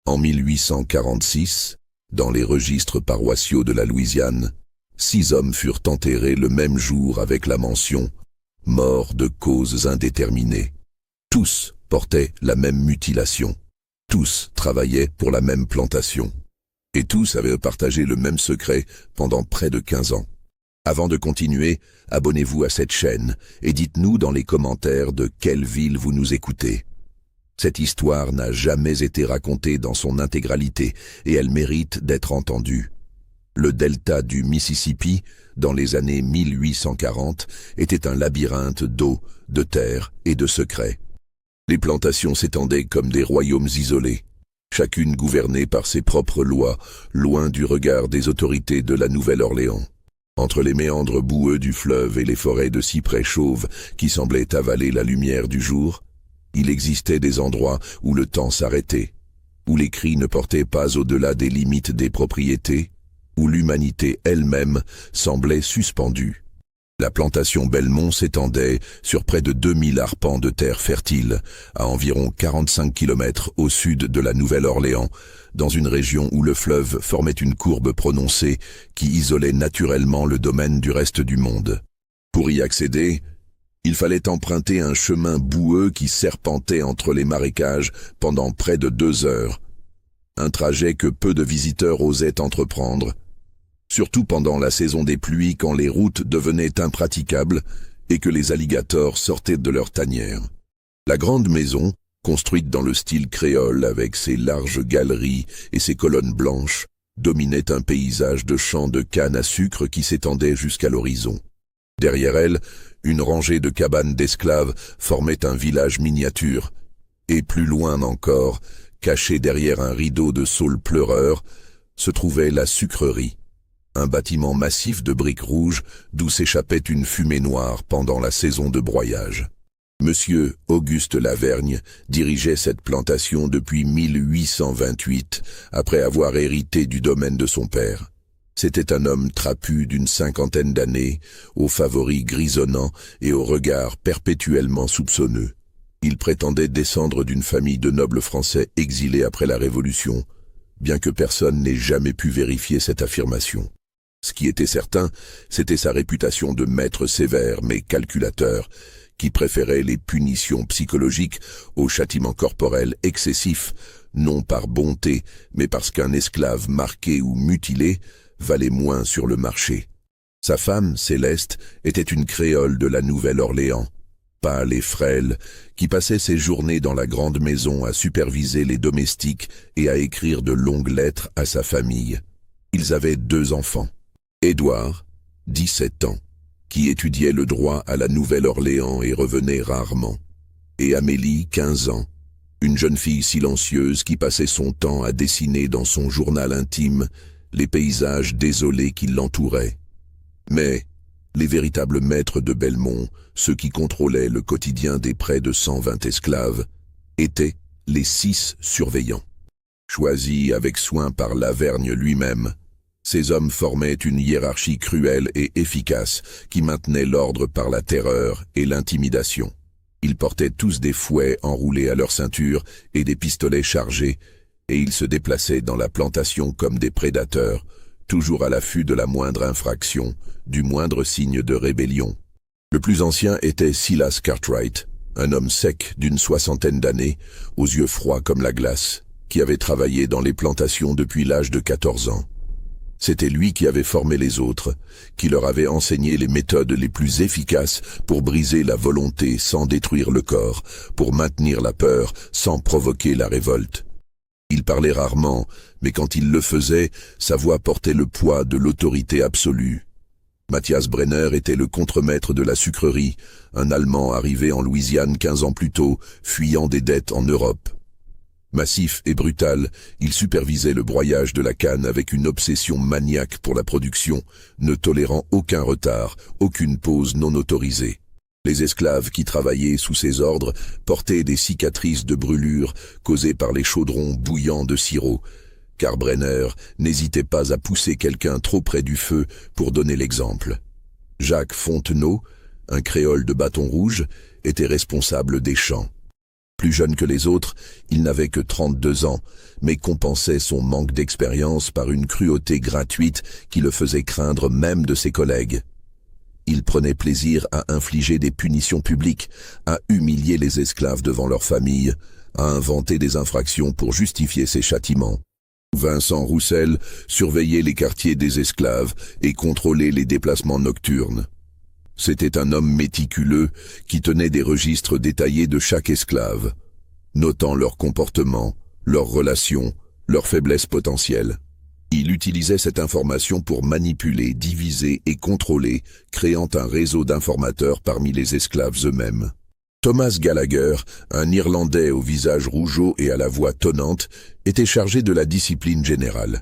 En 1846, dans les registres paroissiaux de la Louisiane, 6 hommes furent enterrés le même jour avec la mention « mort de causes indéterminées ». Tous portaient la même mutilation. Tous travaillaient pour la même plantation. Et tous avaient partagé le même secret pendant près de 15 ans. Avant de continuer, abonnez-vous à cette chaîne et dites-nous dans les commentaires de quelle ville vous nous écoutez. Cette histoire n'a jamais été racontée dans son intégralité et elle mérite d'être entendue. Le delta du Mississippi, dans les années 1840, était un labyrinthe d'eau, de terre et de secrets. Les plantations s'étendaient comme des royaumes isolés, chacune gouvernée par ses propres lois, loin du regard des autorités de la Nouvelle-Orléans. Entre les méandres boueux du fleuve et les forêts de cyprès chauves qui semblaient avaler la lumière du jour, il existait des endroits où le temps s'arrêtait, où les cris ne portaient pas au-delà des limites des propriétés, où l'humanité elle-même semblait suspendue. La plantation Belmont s'étendait sur près de 2000 arpents de terre fertile, à environ 45 km au sud de la Nouvelle-Orléans, dans une région où le fleuve formait une courbe prononcée qui isolait naturellement le domaine du reste du monde. Pour y accéder, il fallait emprunter un chemin boueux qui serpentait entre les marécages pendant près de 2 heures. Un trajet que peu de visiteurs osaient entreprendre, surtout pendant la saison des pluies quand les routes devenaient impraticables et que les alligators sortaient de leurs tanières. La grande maison, construite dans le style créole avec ses larges galeries et ses colonnes blanches, dominait un paysage de champs de canne à sucre qui s'étendait jusqu'à l'horizon. Derrière elle, une rangée de cabanes d'esclaves formait un village miniature, et plus loin encore, caché derrière un rideau de saules pleureurs, se trouvait la sucrerie, un bâtiment massif de briques rouges d'où s'échappait une fumée noire pendant la saison de broyage. Monsieur Auguste Lavergne dirigeait cette plantation depuis 1828, après avoir hérité du domaine de son père. C'était un homme trapu d'une 50aine d'années, aux favoris grisonnants et au regard perpétuellement soupçonneux. Il prétendait descendre d'une famille de nobles français exilés après la Révolution, bien que personne n'ait jamais pu vérifier cette affirmation. Ce qui était certain, c'était sa réputation de maître sévère mais calculateur, qui préférait les punitions psychologiques aux châtiments corporels excessifs, non par bonté, mais parce qu'un esclave marqué ou mutilé valait moins sur le marché. Sa femme, Céleste, était une créole de la Nouvelle-Orléans, pâle et frêle, qui passait ses journées dans la grande maison à superviser les domestiques et à écrire de longues lettres à sa famille. Ils avaient 2 enfants. Édouard, 17 ans, qui étudiait le droit à la Nouvelle-Orléans et revenait rarement, et Amélie, 15 ans, une jeune fille silencieuse qui passait son temps à dessiner dans son journal intime les paysages désolés qui l'entouraient. Mais les véritables maîtres de Belmont, ceux qui contrôlaient le quotidien des près de 120 esclaves, étaient les 6 surveillants. Choisis avec soin par Lavergne lui-même, ces hommes formaient une hiérarchie cruelle et efficace qui maintenait l'ordre par la terreur et l'intimidation. Ils portaient tous des fouets enroulés à leur ceinture et des pistolets chargés, et ils se déplaçaient dans la plantation comme des prédateurs, toujours à l'affût de la moindre infraction, du moindre signe de rébellion. Le plus ancien était Silas Cartwright, un homme sec d'une 60aine d'années, aux yeux froids comme la glace, qui avait travaillé dans les plantations depuis l'âge de 14 ans. C'était lui qui avait formé les autres, qui leur avait enseigné les méthodes les plus efficaces pour briser la volonté sans détruire le corps, pour maintenir la peur sans provoquer la révolte. Il parlait rarement, mais quand il le faisait, sa voix portait le poids de l'autorité absolue. Matthias Brenner était le contremaître de la sucrerie, un Allemand arrivé en Louisiane 15 ans plus tôt, fuyant des dettes en Europe. Massif et brutal, il supervisait le broyage de la canne avec une obsession maniaque pour la production, ne tolérant aucun retard, aucune pause non autorisée. Les esclaves qui travaillaient sous ses ordres portaient des cicatrices de brûlures causées par les chaudrons bouillants de sirop, car Brenner n'hésitait pas à pousser quelqu'un trop près du feu pour donner l'exemple. Jacques Fontenot, un créole de Bâton Rouge, était responsable des champs. Plus jeune que les autres, il n'avait que 32 ans, mais compensait son manque d'expérience par une cruauté gratuite qui le faisait craindre même de ses collègues. Il prenait plaisir à infliger des punitions publiques, à humilier les esclaves devant leur famille, à inventer des infractions pour justifier ses châtiments. Vincent Roussel surveillait les quartiers des esclaves et contrôlait les déplacements nocturnes. C'était un homme méticuleux qui tenait des registres détaillés de chaque esclave, notant leur comportement, leurs relations, leurs faiblesses potentielles. Il utilisait cette information pour manipuler, diviser et contrôler, créant un réseau d'informateurs parmi les esclaves eux-mêmes. Thomas Gallagher, un Irlandais au visage rougeau et à la voix tonnante, était chargé de la discipline générale.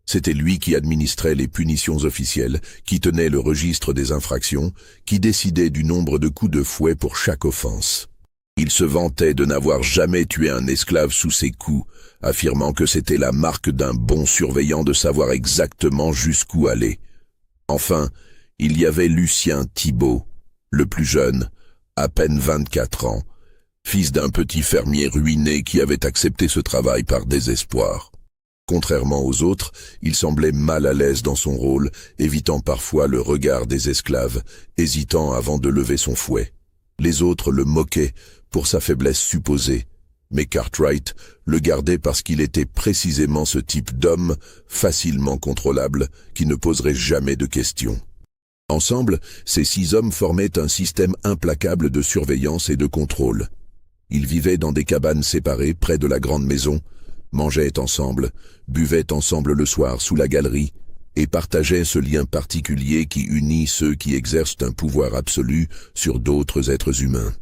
C'était lui qui administrait les punitions officielles, qui tenait le registre des infractions, qui décidait du nombre de coups de fouet pour chaque offense. Il se vantait de n'avoir jamais tué un esclave sous ses coups, affirmant que c'était la marque d'un bon surveillant de savoir exactement jusqu'où aller. Enfin, il y avait Lucien Thibault, le plus jeune, à peine 24 ans, fils d'un petit fermier ruiné qui avait accepté ce travail par désespoir. Contrairement aux autres, il semblait mal à l'aise dans son rôle, évitant parfois le regard des esclaves, hésitant avant de lever son fouet. Les autres le moquaient pour sa faiblesse supposée, mais Cartwright le gardait parce qu'il était précisément ce type d'homme, facilement contrôlable, qui ne poserait jamais de questions. Ensemble, ces 6 hommes formaient un système implacable de surveillance et de contrôle. Ils vivaient dans des cabanes séparées près de la grande maison, mangeaient ensemble, buvaient ensemble le soir sous la galerie, et partageaient ce lien particulier qui unit ceux qui exercent un pouvoir absolu sur d'autres êtres humains.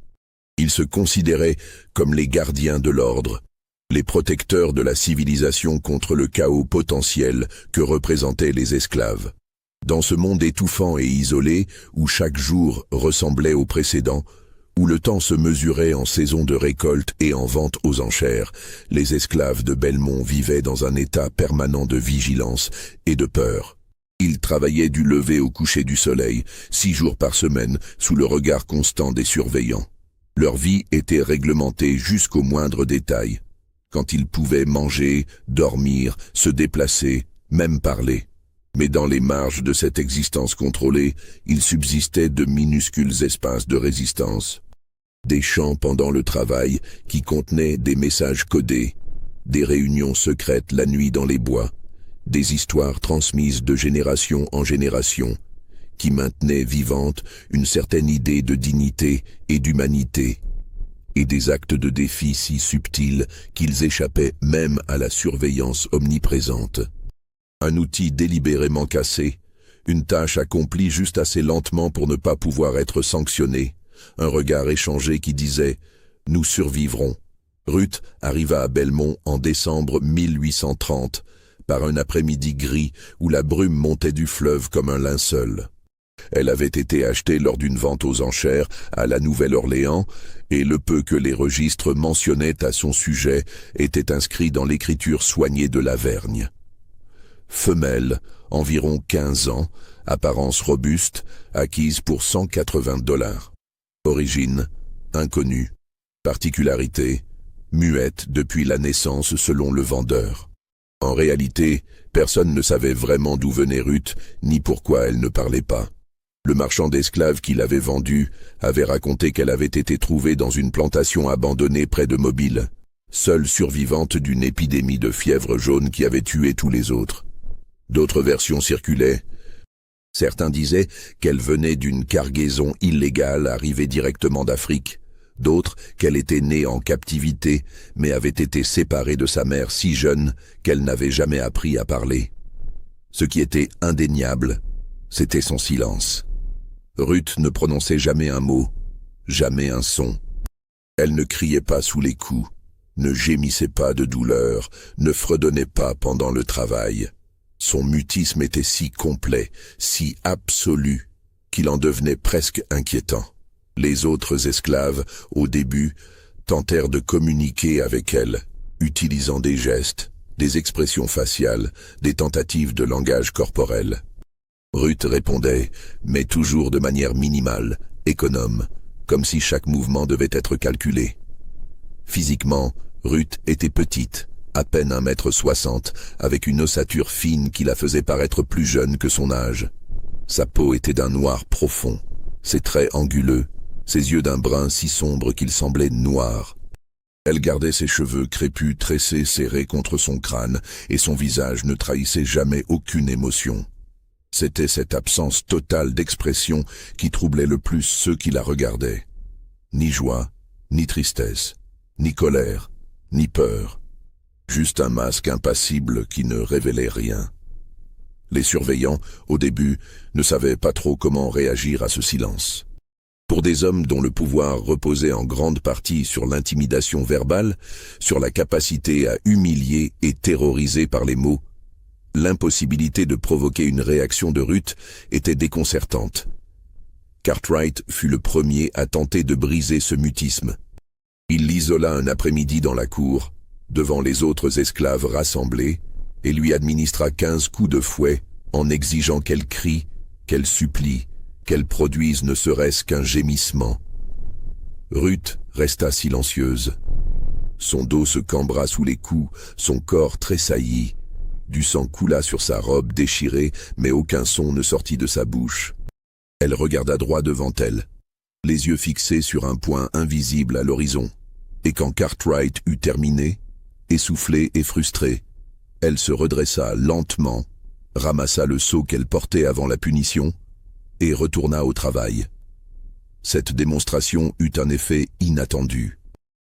Ils se considéraient comme les gardiens de l'ordre, les protecteurs de la civilisation contre le chaos potentiel que représentaient les esclaves. Dans ce monde étouffant et isolé, où chaque jour ressemblait au précédent, où le temps se mesurait en saison de récolte et en vente aux enchères, les esclaves de Belmont vivaient dans un état permanent de vigilance et de peur. Ils travaillaient du lever au coucher du soleil, 6 jours par semaine, sous le regard constant des surveillants. Leur vie était réglementée jusqu'au moindre détail, quand ils pouvaient manger, dormir, se déplacer, même parler. Mais dans les marges de cette existence contrôlée, il subsistait de minuscules espaces de résistance. Des chants pendant le travail qui contenaient des messages codés, des réunions secrètes la nuit dans les bois, des histoires transmises de génération en génération, qui maintenaient vivante une certaine idée de dignité et d'humanité, et des actes de défi si subtils qu'ils échappaient même à la surveillance omniprésente. Un outil délibérément cassé, une tâche accomplie juste assez lentement pour ne pas pouvoir être sanctionné, un regard échangé qui disait « Nous survivrons ». Ruth arriva à Belmont en décembre 1830, par un après-midi gris où la brume montait du fleuve comme un linceul. Elle avait été achetée lors d'une vente aux enchères à la Nouvelle-Orléans, et le peu que les registres mentionnaient à son sujet était inscrit dans l'écriture soignée de Lavergne. Femelle, environ 15 ans, apparence robuste, acquise pour $180. Origine, inconnue. Particularité, muette depuis la naissance selon le vendeur. En réalité, personne ne savait vraiment d'où venait Ruth, ni pourquoi elle ne parlait pas. Le marchand d'esclaves qui l'avait vendue avait raconté qu'elle avait été trouvée dans une plantation abandonnée près de Mobile, seule survivante d'une épidémie de fièvre jaune qui avait tué tous les autres. D'autres versions circulaient. Certains disaient qu'elle venait d'une cargaison illégale arrivée directement d'Afrique. D'autres qu'elle était née en captivité, mais avait été séparée de sa mère si jeune qu'elle n'avait jamais appris à parler. Ce qui était indéniable, c'était son silence. Ruth ne prononçait jamais un mot, jamais un son. Elle ne criait pas sous les coups, ne gémissait pas de douleur, ne fredonnait pas pendant le travail. Son mutisme était si complet, si absolu, qu'il en devenait presque inquiétant. Les autres esclaves, au début, tentèrent de communiquer avec elle, utilisant des gestes, des expressions faciales, des tentatives de langage corporel. Ruth répondait, mais toujours de manière minimale, économe, comme si chaque mouvement devait être calculé. Physiquement, Ruth était petite, à peine 1,60 m, avec une ossature fine qui la faisait paraître plus jeune que son âge. Sa peau était d'un noir profond, ses traits anguleux, ses yeux d'un brun si sombre qu'ils semblaient noirs. Elle gardait ses cheveux crépus tressés serrés contre son crâne, et son visage ne trahissait jamais aucune émotion. C'était cette absence totale d'expression qui troublait le plus ceux qui la regardaient. Ni joie, ni tristesse, ni colère, ni peur. Juste un masque impassible qui ne révélait rien. Les surveillants, au début, ne savaient pas trop comment réagir à ce silence. Pour des hommes dont le pouvoir reposait en grande partie sur l'intimidation verbale, sur la capacité à humilier et terroriser par les mots, l'impossibilité de provoquer une réaction de Ruth était déconcertante. Cartwright fut le premier à tenter de briser ce mutisme. Il l'isola un après-midi dans la cour, devant les autres esclaves rassemblés, et lui administra 15 coups de fouet en exigeant qu'elle crie, qu'elle supplie, qu'elle produise ne serait-ce qu'un gémissement. Ruth resta silencieuse. Son dos se cambra sous les coups, son corps tressaillit. Du sang coula sur sa robe déchirée, mais aucun son ne sortit de sa bouche. Elle regarda droit devant elle, les yeux fixés sur un point invisible à l'horizon. Et quand Cartwright eut terminé, essoufflée et frustrée, elle se redressa lentement, ramassa le seau qu'elle portait avant la punition, et retourna au travail. Cette démonstration eut un effet inattendu.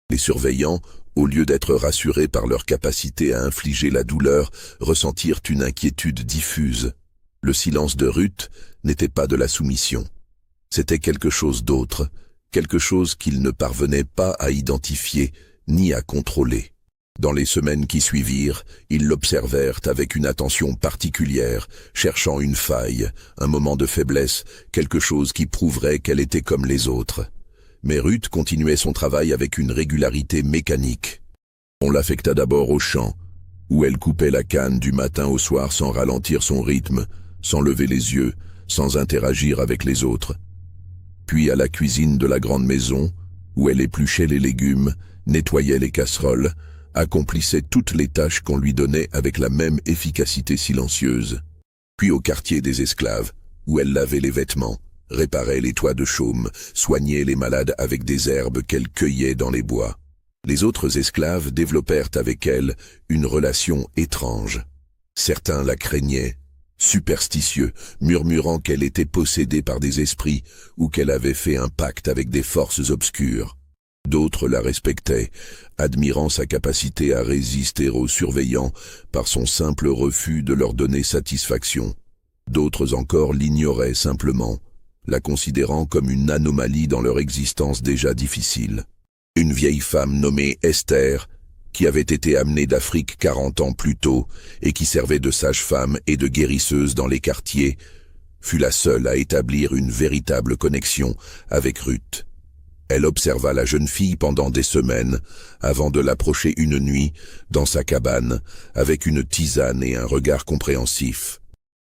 Les surveillants, au lieu d'être rassurés par leur capacité à infliger la douleur, ressentirent une inquiétude diffuse. Le silence de Ruth n'était pas de la soumission. C'était quelque chose d'autre, quelque chose qu'ils ne parvenaient pas à identifier ni à contrôler. Dans les semaines qui suivirent, ils l'observèrent avec une attention particulière, cherchant une faille, un moment de faiblesse, quelque chose qui prouverait qu'elle était comme les autres. Mais Ruth continuait son travail avec une régularité mécanique. On l'affecta d'abord au champ, où elle coupait la canne du matin au soir sans ralentir son rythme, sans lever les yeux, sans interagir avec les autres. Puis à la cuisine de la grande maison, où elle épluchait les légumes, nettoyait les casseroles, accomplissait toutes les tâches qu'on lui donnait avec la même efficacité silencieuse. Puis au quartier des esclaves, où elle lavait les vêtements, réparait les toits de chaume, soignait les malades avec des herbes qu'elle cueillait dans les bois. Les autres esclaves développèrent avec elle une relation étrange. Certains la craignaient, superstitieux, murmurant qu'elle était possédée par des esprits ou qu'elle avait fait un pacte avec des forces obscures. D'autres la respectaient, admirant sa capacité à résister aux surveillants par son simple refus de leur donner satisfaction. D'autres encore l'ignoraient simplement, la considérant comme une anomalie dans leur existence déjà difficile. Une vieille femme nommée Esther, qui avait été amenée d'Afrique 40 ans plus tôt et qui servait de sage-femme et de guérisseuse dans les quartiers, fut la seule à établir une véritable connexion avec Ruth. Elle observa la jeune fille pendant des semaines, avant de l'approcher une nuit, dans sa cabane, avec une tisane et un regard compréhensif.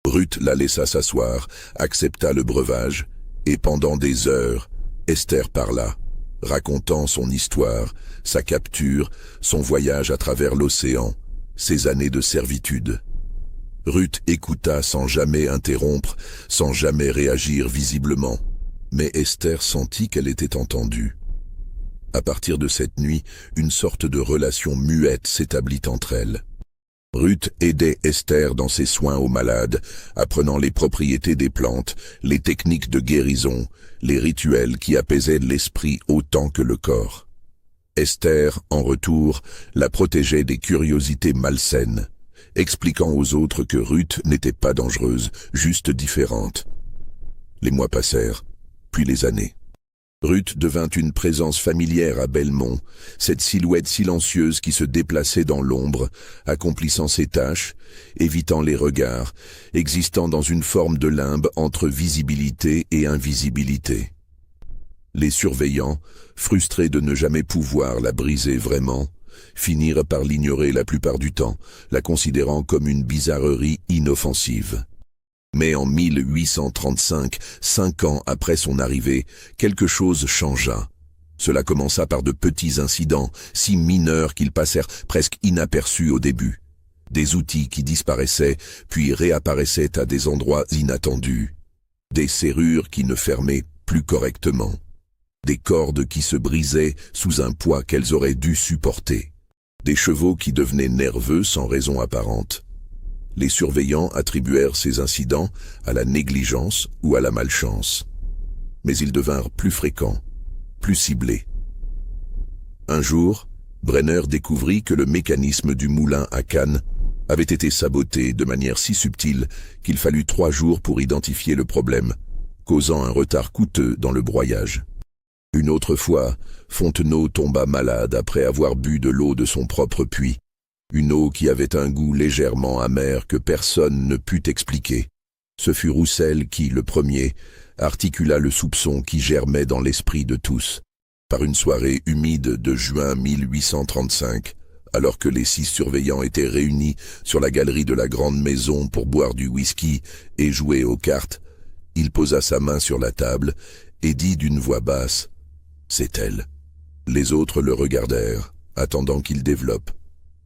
Ruth la laissa s'asseoir, accepta le breuvage, et pendant des heures, Esther parla, racontant son histoire, sa capture, son voyage à travers l'océan, ses années de servitude. Ruth écouta sans jamais interrompre, sans jamais réagir visiblement. Mais Esther sentit qu'elle était entendue. À partir de cette nuit, une sorte de relation muette s'établit entre elles. Ruth aidait Esther dans ses soins aux malades, apprenant les propriétés des plantes, les techniques de guérison, les rituels qui apaisaient l'esprit autant que le corps. Esther, en retour, la protégeait des curiosités malsaines, expliquant aux autres que Ruth n'était pas dangereuse, juste différente. Les mois passèrent, puis les années. Ruth devint une présence familière à Belmont, cette silhouette silencieuse qui se déplaçait dans l'ombre, accomplissant ses tâches, évitant les regards, existant dans une forme de limbe entre visibilité et invisibilité. Les surveillants, frustrés de ne jamais pouvoir la briser vraiment, finirent par l'ignorer la plupart du temps, la considérant comme une bizarrerie inoffensive. Mais en 1835, 5 ans après son arrivée, quelque chose changea. Cela commença par de petits incidents, si mineurs qu'ils passèrent presque inaperçus au début. Des outils qui disparaissaient, puis réapparaissaient à des endroits inattendus. Des serrures qui ne fermaient plus correctement. Des cordes qui se brisaient sous un poids qu'elles auraient dû supporter. Des chevaux qui devenaient nerveux sans raison apparente. Les surveillants attribuèrent ces incidents à la négligence ou à la malchance. Mais ils devinrent plus fréquents, plus ciblés. Un jour, Brenner découvrit que le mécanisme du moulin à canne avait été saboté de manière si subtile qu'il fallut 3 jours pour identifier le problème, causant un retard coûteux dans le broyage. Une autre fois, Fontenot tomba malade après avoir bu de l'eau de son propre puits, une eau qui avait un goût légèrement amer que personne ne put expliquer. Ce fut Roussel qui, le premier, articula le soupçon qui germait dans l'esprit de tous. Par une soirée humide de juin 1835, alors que les 6 surveillants étaient réunis sur la galerie de la grande maison pour boire du whisky et jouer aux cartes, il posa sa main sur la table et dit d'une voix basse « C'est elle ». Les autres le regardèrent, attendant qu'il développe.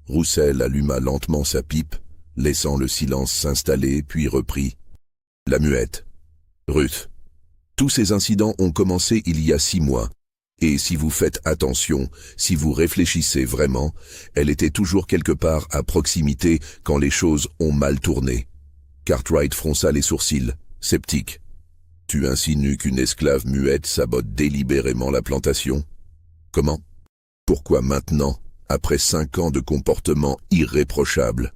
Roussel alluma lentement sa pipe, laissant le silence s'installer, puis reprit « La muette. Ruth. Tous ces incidents ont commencé il y a 6 mois. Et si vous faites attention, si vous réfléchissez vraiment, elle était toujours quelque part à proximité quand les choses ont mal tourné. » Cartwright fronça les sourcils, sceptique. « Tu insinues qu'une esclave muette sabote délibérément la plantation ? Comment ? Pourquoi maintenant, après 5 ans de comportement irréprochable ? »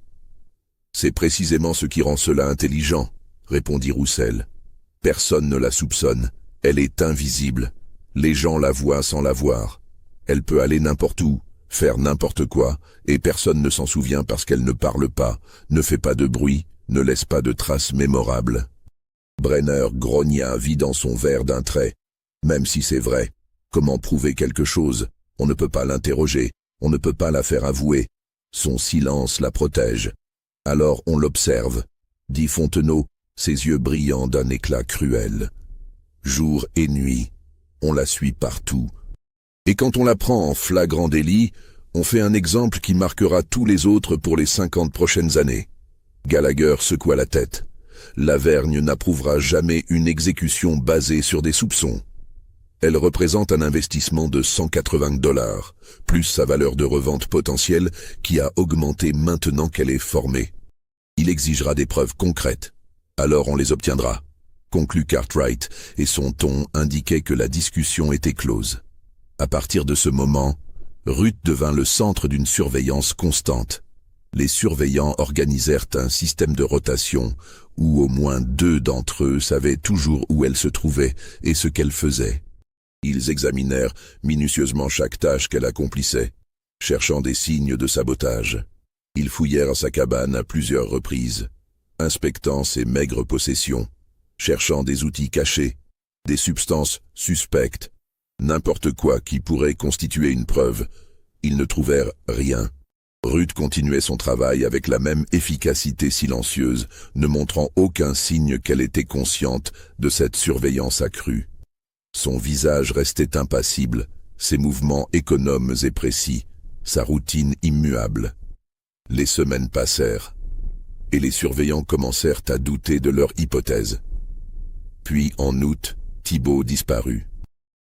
« C'est précisément ce qui rend cela intelligent, » répondit Roussel. « Personne ne la soupçonne, elle est invisible. Les gens la voient sans la voir. Elle peut aller n'importe où, faire n'importe quoi, et personne ne s'en souvient parce qu'elle ne parle pas, ne fait pas de bruit, ne laisse pas de traces mémorables. » Brenner grogna, vidant son verre d'un trait. « Même si c'est vrai, comment prouver quelque chose ? On ne peut pas l'interroger, on ne peut pas la faire avouer. Son silence la protège. Alors on l'observe, » dit Fontenot, ses yeux brillants d'un éclat cruel. « Jour et nuit, on la suit partout. Et quand on la prend en flagrant délit, on fait un exemple qui marquera tous les autres pour les 50 prochaines années. » Gallagher secoua la tête. « Lavergne n'approuvera jamais une exécution basée sur des soupçons. Elle représente un investissement de $180, plus sa valeur de revente potentielle qui a augmenté maintenant qu'elle est formée. Il exigera des preuves concrètes. Alors on les obtiendra. » conclut Cartwright, et son ton indiquait que la discussion était close. À partir de ce moment, Ruth devint le centre d'une surveillance constante. Les surveillants organisèrent un système de rotation où au moins 2 d'entre eux savaient toujours où elle se trouvait et ce qu'elle faisait. Ils examinèrent minutieusement chaque tâche qu'elle accomplissait, cherchant des signes de sabotage. Ils fouillèrent sa cabane à plusieurs reprises, inspectant ses maigres possessions, cherchant des outils cachés, des substances suspectes, n'importe quoi qui pourrait constituer une preuve. Ils ne trouvèrent rien. Ruth continuait son travail avec la même efficacité silencieuse, ne montrant aucun signe qu'elle était consciente de cette surveillance accrue. Son visage restait impassible, ses mouvements économes et précis, sa routine immuable. Les semaines passèrent, et les surveillants commencèrent à douter de leur hypothèse. Puis, en août, Thibault disparut.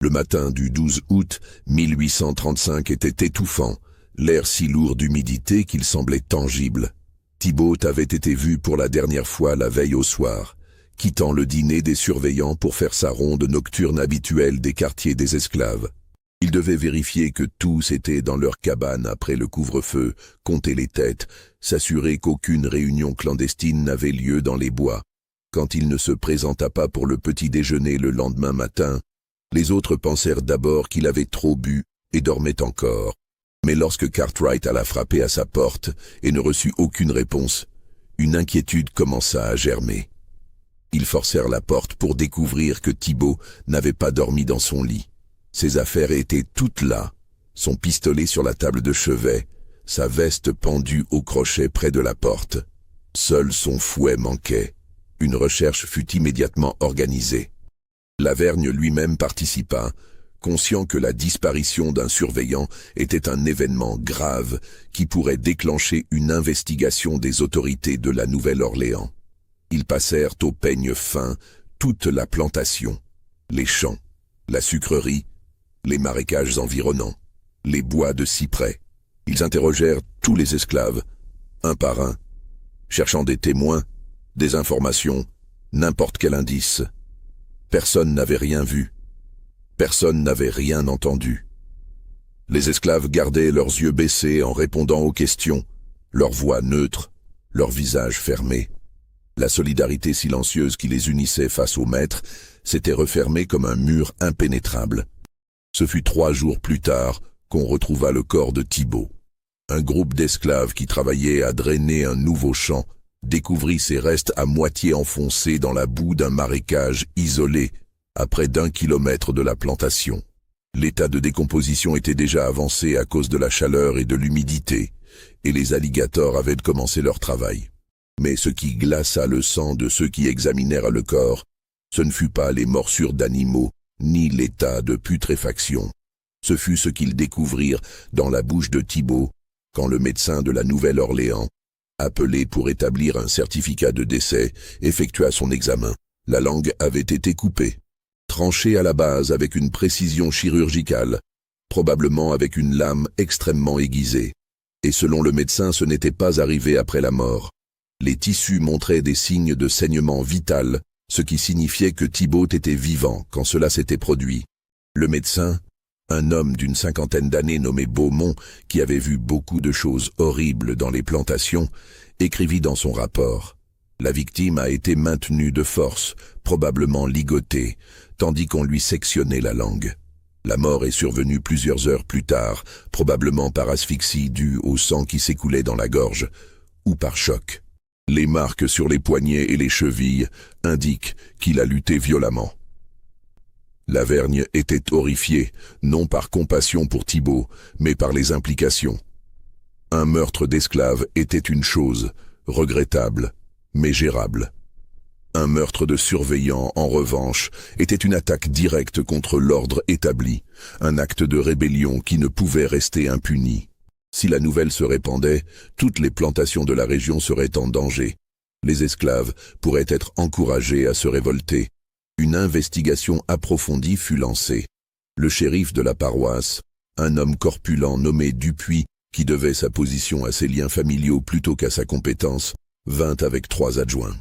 Le matin du 12 août 1835 était étouffant, l'air si lourd d'humidité qu'il semblait tangible. Thibault avait été vu pour la dernière fois la veille au soir, quittant le dîner des surveillants pour faire sa ronde nocturne habituelle des quartiers des esclaves. Il devait vérifier que tous étaient dans leur cabane après le couvre-feu, compter les têtes, s'assurer qu'aucune réunion clandestine n'avait lieu dans les bois. Quand il ne se présenta pas pour le petit déjeuner le lendemain matin, les autres pensèrent d'abord qu'il avait trop bu et dormait encore. Mais lorsque Cartwright alla frapper à sa porte et ne reçut aucune réponse, une inquiétude commença à germer. Ils forcèrent la porte pour découvrir que Thibault n'avait pas dormi dans son lit. Ses affaires étaient toutes là, son pistolet sur la table de chevet, sa veste pendue au crochet près de la porte. Seul son fouet manquait. Une recherche fut immédiatement organisée. Lavergne lui-même participa, conscient que la disparition d'un surveillant était un événement grave qui pourrait déclencher une investigation des autorités de la Nouvelle-Orléans. Ils passèrent au peigne fin toute la plantation, les champs, la sucrerie, les marécages environnants, les bois de cyprès. Ils interrogèrent tous les esclaves, un par un, cherchant des témoins, des informations, n'importe quel indice. Personne n'avait rien vu. Personne n'avait rien entendu. Les esclaves gardaient leurs yeux baissés en répondant aux questions, leur voix neutre, leur visage fermé. La solidarité silencieuse qui les unissait face au maître s'était refermée comme un mur impénétrable. Ce fut 3 jours plus tard qu'on retrouva le corps de Thibault. Un groupe d'esclaves qui travaillait à drainer un nouveau champ découvrit ses restes à moitié enfoncés dans la boue d'un marécage isolé à près d'1 kilomètre de la plantation. L'état de décomposition était déjà avancé à cause de la chaleur et de l'humidité, et les alligators avaient commencé leur travail. Mais ce qui glaça le sang de ceux qui examinèrent le corps, ce ne fut pas les morsures d'animaux, ni l'état de putréfaction. Ce fut ce qu'ils découvrirent dans la bouche de Thibault, quand le médecin de la Nouvelle-Orléans, appelé pour établir un certificat de décès, effectua son examen. La langue avait été coupée, tranchée à la base avec une précision chirurgicale, probablement avec une lame extrêmement aiguisée. Et selon le médecin, ce n'était pas arrivé après la mort. Les tissus montraient des signes de saignement vital, ce qui signifiait que Thibault était vivant quand cela s'était produit. Le médecin, un homme d'une 50aine d'années nommé Beaumont, qui avait vu beaucoup de choses horribles dans les plantations, écrivit dans son rapport: « La victime a été maintenue de force, probablement ligotée, tandis qu'on lui sectionnait la langue. La mort est survenue plusieurs heures plus tard, probablement par asphyxie due au sang qui s'écoulait dans la gorge, ou par choc. Les marques sur les poignets et les chevilles indiquent qu'il a lutté violemment. » Lavergne était horrifié, non par compassion pour Thibault, mais par les implications. Un meurtre d'esclave était une chose, regrettable, mais gérable. Un meurtre de surveillant, en revanche, était une attaque directe contre l'ordre établi, un acte de rébellion qui ne pouvait rester impuni. Si la nouvelle se répandait, toutes les plantations de la région seraient en danger. Les esclaves pourraient être encouragés à se révolter. Une investigation approfondie fut lancée. Le shérif de la paroisse, un homme corpulent nommé Dupuis, qui devait sa position à ses liens familiaux plutôt qu'à sa compétence, vint avec 3 adjoints.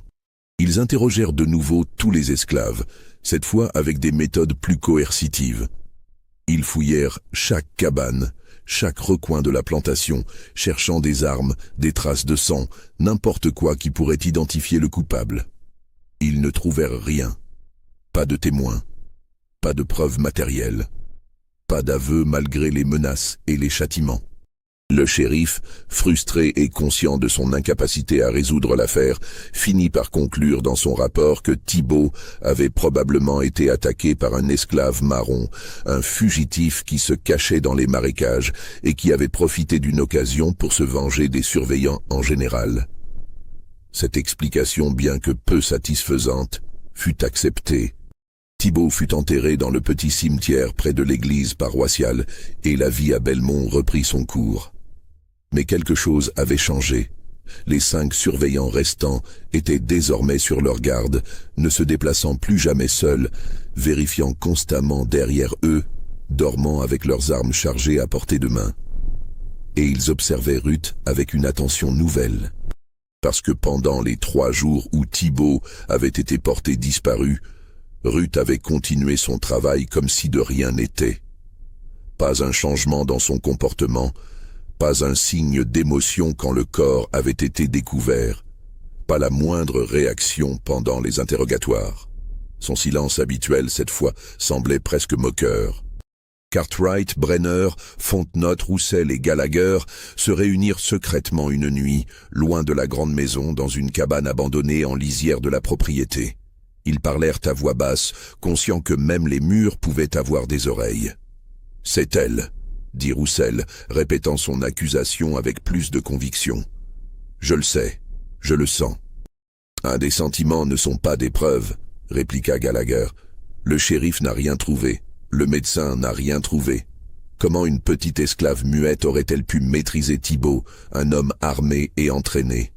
Ils interrogèrent de nouveau tous les esclaves, cette fois avec des méthodes plus coercitives. Ils fouillèrent chaque cabane, chaque recoin de la plantation, cherchant des armes, des traces de sang, n'importe quoi qui pourrait identifier le coupable. Ils ne trouvèrent rien. Pas de témoins, pas de preuves matérielles, pas d'aveu malgré les menaces et les châtiments. Le shérif, frustré et conscient de son incapacité à résoudre l'affaire, finit par conclure dans son rapport que Thibault avait probablement été attaqué par un esclave marron, un fugitif qui se cachait dans les marécages et qui avait profité d'une occasion pour se venger des surveillants en général. Cette explication, bien que peu satisfaisante, fut acceptée. Thibault fut enterré dans le petit cimetière près de l'église paroissiale et la vie à Belmont reprit son cours. Mais quelque chose avait changé. Les 5 surveillants restants étaient désormais sur leur garde, ne se déplaçant plus jamais seuls, vérifiant constamment derrière eux, dormant avec leurs armes chargées à portée de main. Et ils observaient Ruth avec une attention nouvelle. Parce que pendant les 3 jours où Thibault avait été porté disparu, Ruth avait continué son travail comme si de rien n'était. Pas un changement dans son comportement, pas un signe d'émotion quand le corps avait été découvert, pas la moindre réaction pendant les interrogatoires. Son silence habituel, cette fois, semblait presque moqueur. Cartwright, Brenner, Fontenot, Roussel et Gallagher se réunirent secrètement une nuit, loin de la grande maison, dans une cabane abandonnée en lisière de la propriété. Ils parlèrent à voix basse, conscients que même les murs pouvaient avoir des oreilles. « C'est elle », dit Roussel, répétant son accusation avec plus de conviction. « Je le sais, je le sens. »« Ah, des sentiments ne sont pas des preuves, » répliqua Gallagher. « Le shérif n'a rien trouvé. Le médecin n'a rien trouvé. Comment une petite esclave muette aurait-elle pu maîtriser Thibaut, un homme armé et entraîné?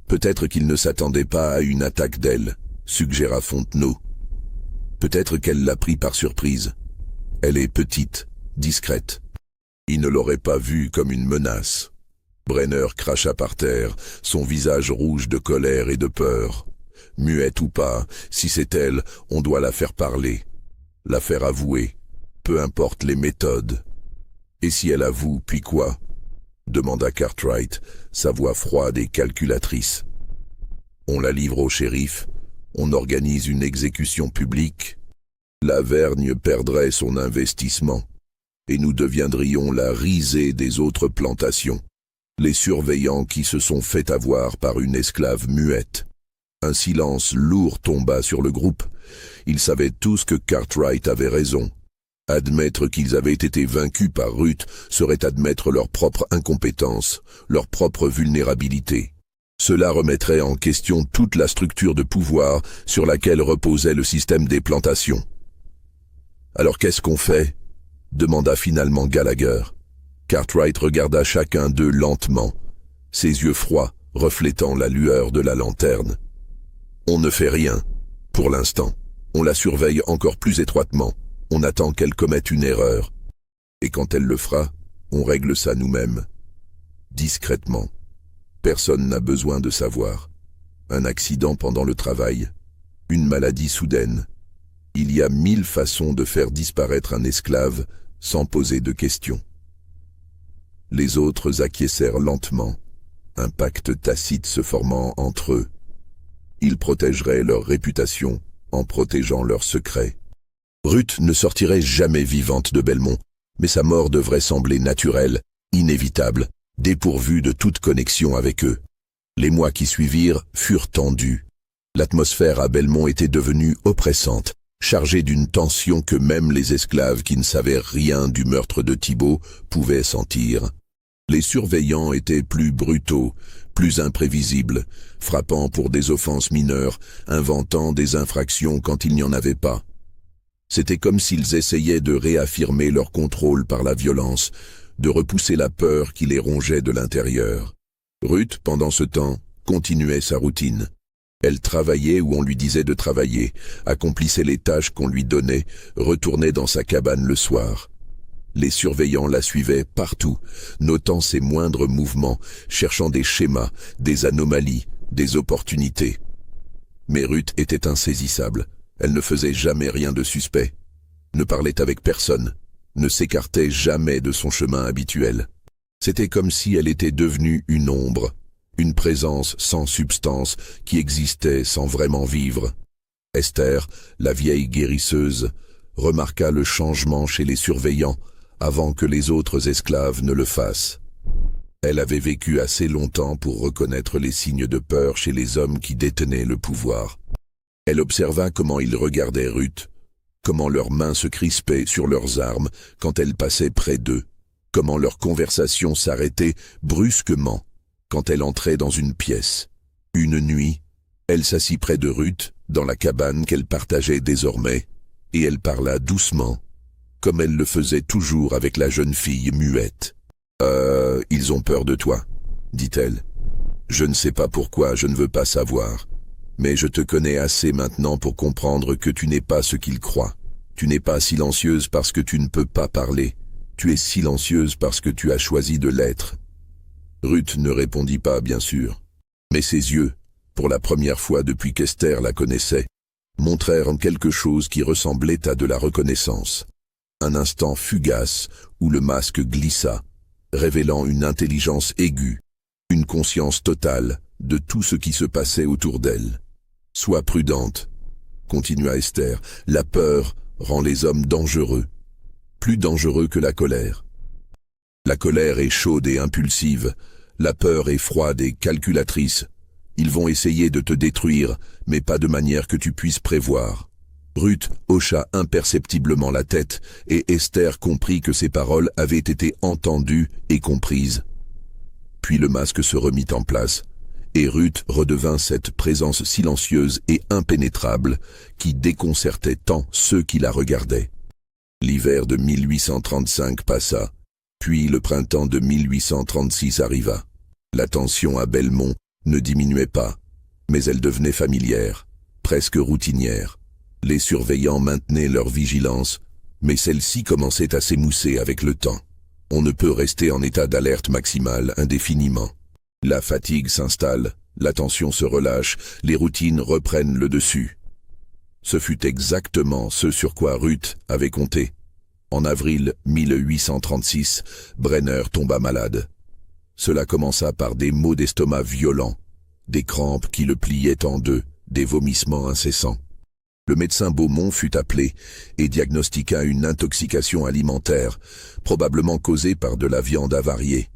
Peut-être qu'il ne s'attendait pas à une attaque d'elle, suggéra Fontenot. Peut-être qu'elle l'a pris par surprise. Elle est petite, discrète. Il ne l'aurait pas vue comme une menace. Brenner cracha par terre, son visage rouge de colère et de peur. Muette ou pas, si c'est elle, on doit la faire parler, la faire avouer, peu importe les méthodes. Et si elle avoue, puis quoi? Demanda Cartwright, sa voix froide et calculatrice. On la livre au shérif, on organise une exécution publique. La Vergne perdrait son investissement, et nous deviendrions la risée des autres plantations, les surveillants qui se sont fait avoir par une esclave muette. Un silence lourd tomba sur le groupe. Ils savaient tous que Cartwright avait raison. Admettre qu'ils avaient été vaincus par Ruth serait admettre leur propre incompétence, leur propre vulnérabilité. Cela remettrait en question toute la structure de pouvoir sur laquelle reposait le système des plantations. « Alors qu'est-ce qu'on fait ?» demanda finalement Gallagher. Cartwright regarda chacun d'eux lentement, ses yeux froids reflétant la lueur de la lanterne. « On ne fait rien, pour l'instant. On la surveille encore plus étroitement. On attend qu'elle commette une erreur. Et quand elle le fera, on règle ça nous-mêmes. Discrètement. Personne n'a besoin de savoir. Un accident pendant le travail. Une maladie soudaine. Il y a 1000 façons de faire disparaître un esclave sans poser de questions. » Les autres acquiescèrent lentement, un pacte tacite se formant entre eux. Ils protégeraient leur réputation en protégeant leurs secrets. Ruth ne sortirait jamais vivante de Belmont, mais sa mort devrait sembler naturelle, inévitable, dépourvue de toute connexion avec eux. Les mois qui suivirent furent tendus. L'atmosphère à Belmont était devenue oppressante, chargée d'une tension que même les esclaves qui ne savaient rien du meurtre de Thibaut pouvaient sentir. Les surveillants étaient plus brutaux, plus imprévisibles, frappant pour des offenses mineures, inventant des infractions quand il n'y en avait pas. C'était comme s'ils essayaient de réaffirmer leur contrôle par la violence, de repousser la peur qui les rongeait de l'intérieur. Ruth, pendant ce temps, continuait sa routine. Elle travaillait où on lui disait de travailler, accomplissait les tâches qu'on lui donnait, retournait dans sa cabane le soir. Les surveillants la suivaient partout, notant ses moindres mouvements, cherchant des schémas, des anomalies, des opportunités. Mais Ruth était insaisissable. Elle ne faisait jamais rien de suspect, ne parlait avec personne, ne s'écartait jamais de son chemin habituel. C'était comme si elle était devenue une ombre, une présence sans substance qui existait sans vraiment vivre. Esther, la vieille guérisseuse, remarqua le changement chez les surveillants avant que les autres esclaves ne le fassent. Elle avait vécu assez longtemps pour reconnaître les signes de peur chez les hommes qui détenaient le pouvoir. Elle observa comment ils regardaient Ruth, comment leurs mains se crispaient sur leurs armes quand elle passait près d'eux, comment leur conversation s'arrêtait brusquement quand elle entrait dans une pièce. Une nuit, elle s'assit près de Ruth, dans la cabane qu'elle partageait désormais, et elle parla doucement, comme elle le faisait toujours avec la jeune fille muette. « Ils ont peur de toi, » dit-elle. « Je ne sais pas pourquoi, je ne veux pas savoir. Mais je te connais assez maintenant pour comprendre que tu n'es pas ce qu'ils croient. Tu n'es pas silencieuse parce que tu ne peux pas parler. Tu es silencieuse parce que tu as choisi de l'être. » Ruth ne répondit pas, bien sûr. Mais ses yeux, pour la première fois depuis qu'Esther la connaissait, montrèrent quelque chose qui ressemblait à de la reconnaissance. Un instant fugace où le masque glissa, révélant une intelligence aiguë, une conscience totale de tout ce qui se passait autour d'elle. « Sois prudente, » continua Esther, « la peur rend les hommes dangereux, plus dangereux que la colère. La colère est chaude et impulsive, la peur est froide et calculatrice. Ils vont essayer de te détruire, mais pas de manière que tu puisses prévoir. » Ruth hocha imperceptiblement la tête, et Esther comprit que ses paroles avaient été entendues et comprises. Puis le masque se remit en place, et Ruth redevint cette présence silencieuse et impénétrable qui déconcertait tant ceux qui la regardaient. L'hiver de 1835 passa, puis le printemps de 1836 arriva. La tension à Belmont ne diminuait pas, mais elle devenait familière, presque routinière. Les surveillants maintenaient leur vigilance, mais celle-ci commençait à s'émousser avec le temps. On ne peut rester en état d'alerte maximale indéfiniment. La fatigue s'installe, la tension se relâche, les routines reprennent le dessus. Ce fut exactement ce sur quoi Ruth avait compté. En avril 1836, Brenner tomba malade. Cela commença par des maux d'estomac violents, des crampes qui le pliaient en deux, des vomissements incessants. Le médecin Beaumont fut appelé et diagnostiqua une intoxication alimentaire, probablement causée par de la viande avariée.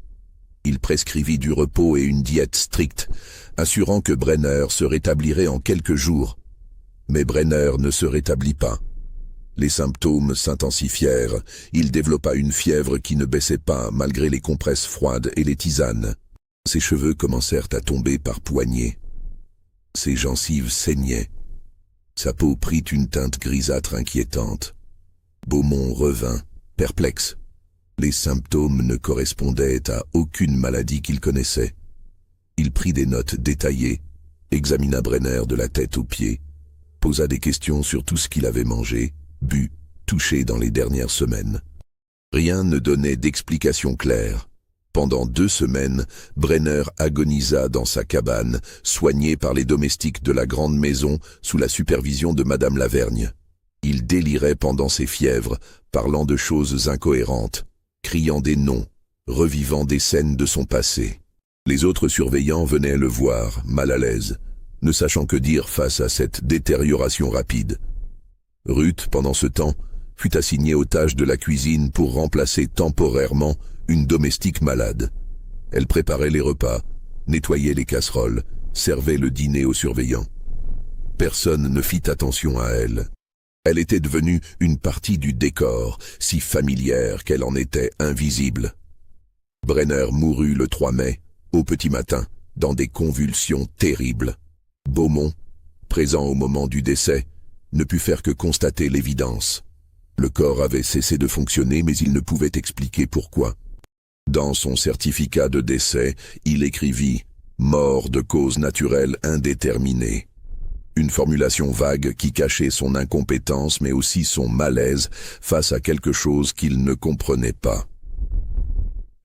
Il prescrivit du repos et une diète stricte, assurant que Brenner se rétablirait en quelques jours. Mais Brenner ne se rétablit pas. Les symptômes s'intensifièrent, il développa une fièvre qui ne baissait pas malgré les compresses froides et les tisanes. Ses cheveux commencèrent à tomber par poignées. Ses gencives saignaient. Sa peau prit une teinte grisâtre inquiétante. Beaumont revint, perplexe. Les symptômes ne correspondaient à aucune maladie qu'il connaissait. Il prit des notes détaillées, examina Brenner de la tête aux pieds, posa des questions sur tout ce qu'il avait mangé, bu, touché dans les dernières semaines. Rien ne donnait d'explication claire. Pendant 2 semaines, Brenner agonisa dans sa cabane, soigné par les domestiques de la grande maison sous la supervision de Madame Lavergne. Il délirait pendant ses fièvres, parlant de choses incohérentes, criant des noms, revivant des scènes de son passé. Les autres surveillants venaient le voir, mal à l'aise, ne sachant que dire face à cette détérioration rapide. Ruth, pendant ce temps, fut assignée aux tâches de la cuisine pour remplacer temporairement une domestique malade. Elle préparait les repas, nettoyait les casseroles, servait le dîner aux surveillants. Personne ne fit attention à elle. Elle était devenue une partie du décor, si familière qu'elle en était invisible. Brenner mourut le 3 mai, au petit matin, dans des convulsions terribles. Beaumont, présent au moment du décès, ne put faire que constater l'évidence. Le corps avait cessé de fonctionner, mais il ne pouvait expliquer pourquoi. Dans son certificat de décès, il écrivit « Mort de cause naturelle indéterminée ». Une formulation vague qui cachait son incompétence mais aussi son malaise face à quelque chose qu'il ne comprenait pas.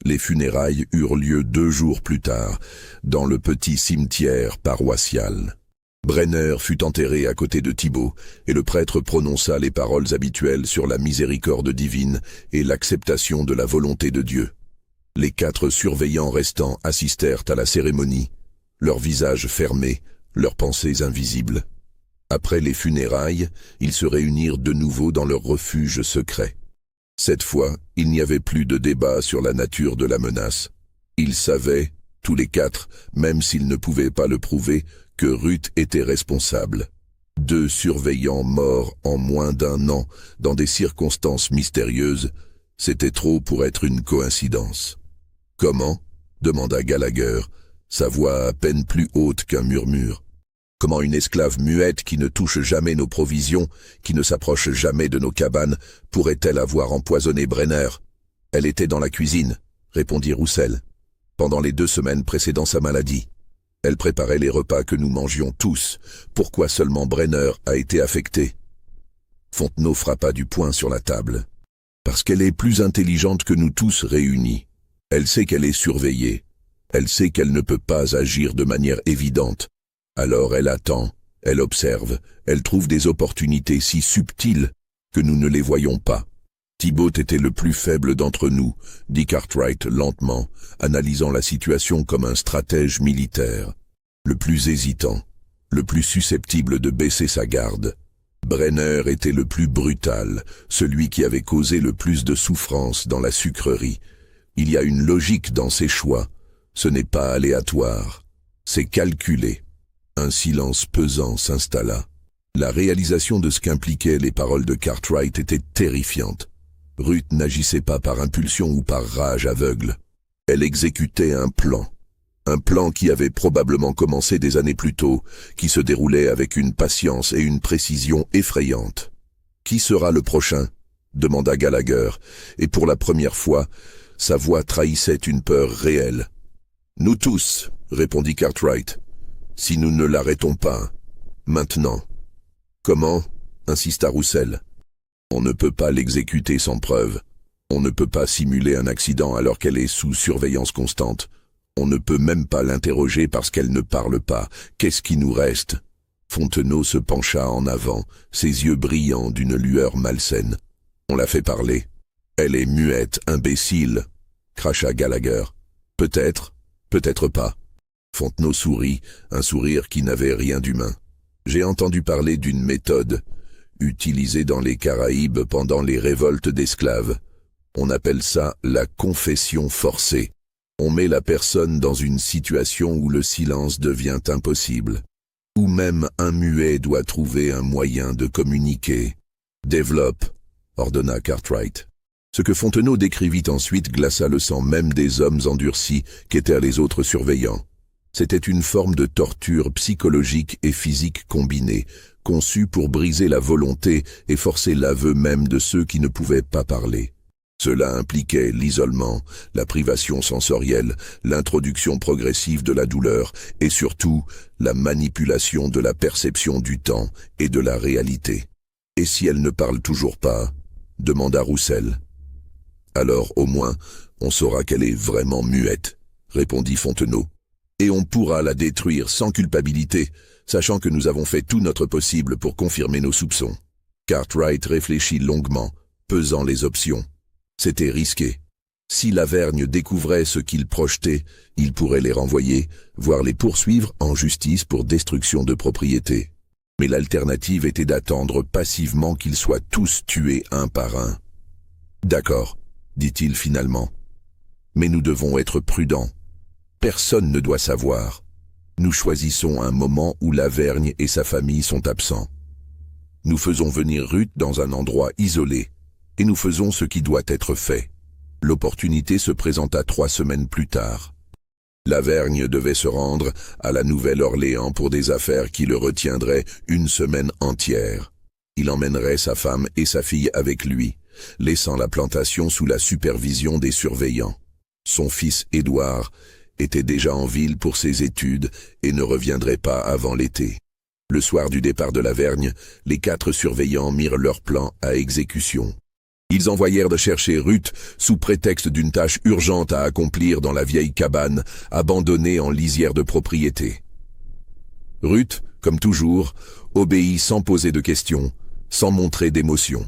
Les funérailles eurent lieu 2 jours plus tard, dans le petit cimetière paroissial. Brenner fut enterré à côté de Thibaut, et le prêtre prononça les paroles habituelles sur la miséricorde divine et l'acceptation de la volonté de Dieu. Les 4 surveillants restants assistèrent à la cérémonie, leurs visages fermés, leurs pensées invisibles. Après les funérailles, ils se réunirent de nouveau dans leur refuge secret. Cette fois, il n'y avait plus de débat sur la nature de la menace. Ils savaient, tous les 4, même s'ils ne pouvaient pas le prouver, que Ruth était responsable. 2 surveillants morts en moins d'1 an, dans des circonstances mystérieuses, c'était trop pour être une coïncidence. « Comment ?» demanda Gallagher, sa voix à peine plus haute qu'un murmure. « Comment une esclave muette qui ne touche jamais nos provisions, qui ne s'approche jamais de nos cabanes, pourrait-elle avoir empoisonné Brenner ? Elle était dans la cuisine, » répondit Roussel, « pendant les 2 semaines précédant sa maladie. Elle préparait les repas que nous mangions tous. Pourquoi seulement Brenner a été affecté ?» Fontenot frappa du poing sur la table. « Parce qu'elle est plus intelligente que nous tous réunis. Elle sait qu'elle est surveillée. Elle sait qu'elle ne peut pas agir de manière évidente. Alors elle attend, elle observe, elle trouve des opportunités si subtiles que nous ne les voyons pas. Thibaut était le plus faible d'entre nous, dit Cartwright lentement, analysant la situation comme un stratège militaire. Le plus hésitant, le plus susceptible de baisser sa garde. Brenner était le plus brutal, celui qui avait causé le plus de souffrance dans la sucrerie. Il y a une logique dans ses choix. Ce n'est pas aléatoire, c'est calculé. Un silence pesant s'installa. La réalisation de ce qu'impliquaient les paroles de Cartwright était terrifiante. Ruth n'agissait pas par impulsion ou par rage aveugle. Elle exécutait un plan qui avait probablement commencé des années plus tôt, qui se déroulait avec une patience et une précision effrayantes. Qui sera le prochain ? demanda Gallagher, et pour la première fois, sa voix trahissait une peur réelle. Nous tous, répondit Cartwright, si nous ne l'arrêtons pas. Maintenant. Comment? Insista Roussel. On ne peut pas l'exécuter sans preuve. On ne peut pas simuler un accident alors qu'elle est sous surveillance constante. On ne peut même pas l'interroger parce qu'elle ne parle pas. Qu'est-ce qui nous reste? Fontenot se pencha en avant, ses yeux brillants d'une lueur malsaine. On l'a fait parler. Elle est muette, imbécile, cracha Gallagher. Peut-être, peut-être pas. Fontenot sourit, un sourire qui n'avait rien d'humain. J'ai entendu parler d'une méthode, utilisée dans les Caraïbes pendant les révoltes d'esclaves. On appelle ça la confession forcée. On met la personne dans une situation où le silence devient impossible. Ou même un muet doit trouver un moyen de communiquer. Développe, ordonna Cartwright. Ce que Fontenot décrivit ensuite glaça le sang même des hommes endurcis qu'étaient les autres surveillants. C'était une forme de torture psychologique et physique combinée, conçue pour briser la volonté et forcer l'aveu même de ceux qui ne pouvaient pas parler. Cela impliquait l'isolement, la privation sensorielle, l'introduction progressive de la douleur et surtout la manipulation de la perception du temps et de la réalité. « Et si elle ne parle toujours pas ?» demanda Roussel. « Alors au moins, on saura qu'elle est vraiment muette, » répondit Fontenot. « Et on pourra la détruire sans culpabilité, sachant que nous avons fait tout notre possible pour confirmer nos soupçons. » Cartwright réfléchit longuement, pesant les options. C'était risqué. Si Lavergne découvrait ce qu'il projetait, il pourrait les renvoyer, voire les poursuivre en justice pour destruction de propriété. Mais l'alternative était d'attendre passivement qu'ils soient tous tués un par un. « D'accord, » dit-il finalement. « Mais nous devons être prudents. Personne ne doit savoir. Nous choisissons un moment où Lavergne et sa famille sont absents. Nous faisons venir Ruth dans un endroit isolé. Et nous faisons ce qui doit être fait. L'opportunité se présenta 3 semaines plus tard. Lavergne devait se rendre à la Nouvelle-Orléans pour des affaires qui le retiendraient 1 semaine entière. Il emmènerait sa femme et sa fille avec lui, laissant la plantation sous la supervision des surveillants. Son fils Édouard était déjà en ville pour ses études et ne reviendrait pas avant l'été. Le soir du départ de Lavergne, les 4 surveillants mirent leur plan à exécution. Ils envoyèrent de chercher Ruth sous prétexte d'une tâche urgente à accomplir dans la vieille cabane abandonnée en lisière de propriété. Ruth, comme toujours, obéit sans poser de questions, sans montrer d'émotion.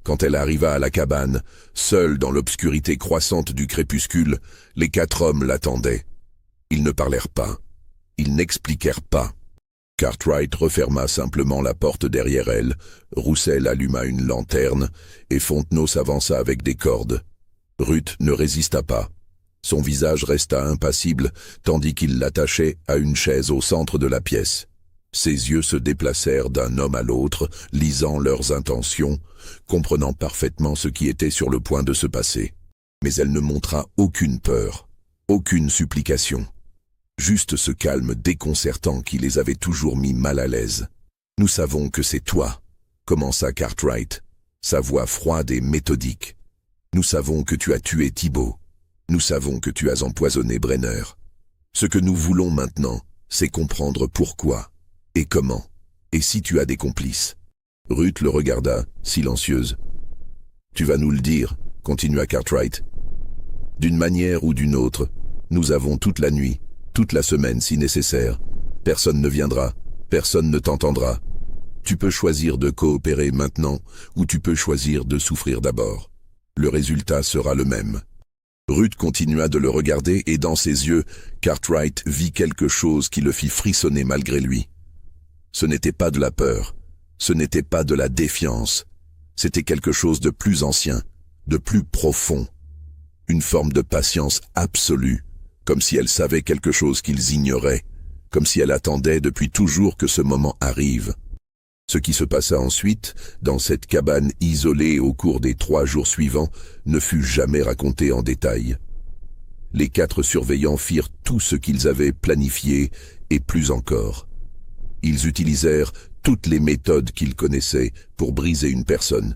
Quand elle arriva à la cabane, seule dans l'obscurité croissante du crépuscule, les 4 hommes l'attendaient. Ils ne parlèrent pas, ils n'expliquèrent pas. Cartwright referma simplement la porte derrière elle, Roussel alluma une lanterne, et Fontenot s'avança avec des cordes. Ruth ne résista pas. Son visage resta impassible, tandis qu'il l'attachait à une chaise au centre de la pièce. Ses yeux se déplacèrent d'un homme à l'autre, lisant leurs intentions, comprenant parfaitement ce qui était sur le point de se passer. Mais elle ne montra aucune peur, aucune supplication. Juste ce calme déconcertant qui les avait toujours mis mal à l'aise. « Nous savons que c'est toi », commença Cartwright, sa voix froide et méthodique. « Nous savons que tu as tué Thibault. Nous savons que tu as empoisonné Brenner. Ce que nous voulons maintenant, c'est comprendre pourquoi et comment, et si tu as des complices. » Ruth le regarda, silencieuse. « Tu vas nous le dire », continua Cartwright. « D'une manière ou d'une autre, nous avons toute la nuit, toute la semaine si nécessaire. Personne ne viendra, personne ne t'entendra. Tu peux choisir de coopérer maintenant ou tu peux choisir de souffrir d'abord. Le résultat sera le même. » Ruth continua de le regarder et dans ses yeux, Cartwright vit quelque chose qui le fit frissonner malgré lui. Ce n'était pas de la peur, ce n'était pas de la défiance, c'était quelque chose de plus ancien, de plus profond. Une forme de patience absolue. Comme si elle savait quelque chose qu'ils ignoraient, comme si elle attendait depuis toujours que ce moment arrive. Ce qui se passa ensuite, dans cette cabane isolée au cours des 3 jours suivants, ne fut jamais raconté en détail. Les 4 surveillants firent tout ce qu'ils avaient planifié, et plus encore. Ils utilisèrent toutes les méthodes qu'ils connaissaient pour briser une personne.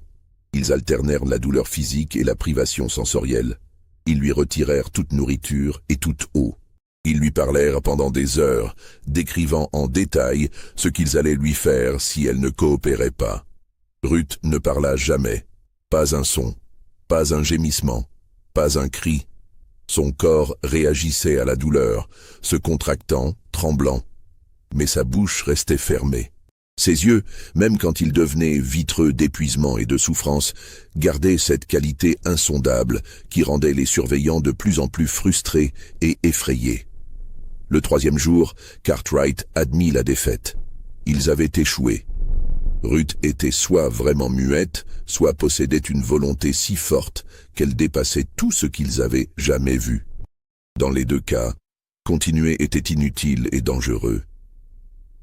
Ils alternèrent la douleur physique et la privation sensorielle. Ils lui retirèrent toute nourriture et toute eau. Ils lui parlèrent pendant des heures, décrivant en détail ce qu'ils allaient lui faire si elle ne coopérait pas. Ruth ne parla jamais. Pas un son, pas un gémissement, pas un cri. Son corps réagissait à la douleur, se contractant, tremblant. Mais sa bouche restait fermée. Ses yeux, même quand ils devenaient vitreux d'épuisement et de souffrance, gardaient cette qualité insondable qui rendait les surveillants de plus en plus frustrés et effrayés. Le 3e jour, Cartwright admit la défaite. Ils avaient échoué. Ruth était soit vraiment muette, soit possédait une volonté si forte qu'elle dépassait tout ce qu'ils avaient jamais vu. Dans les 2 cas, continuer était inutile et dangereux.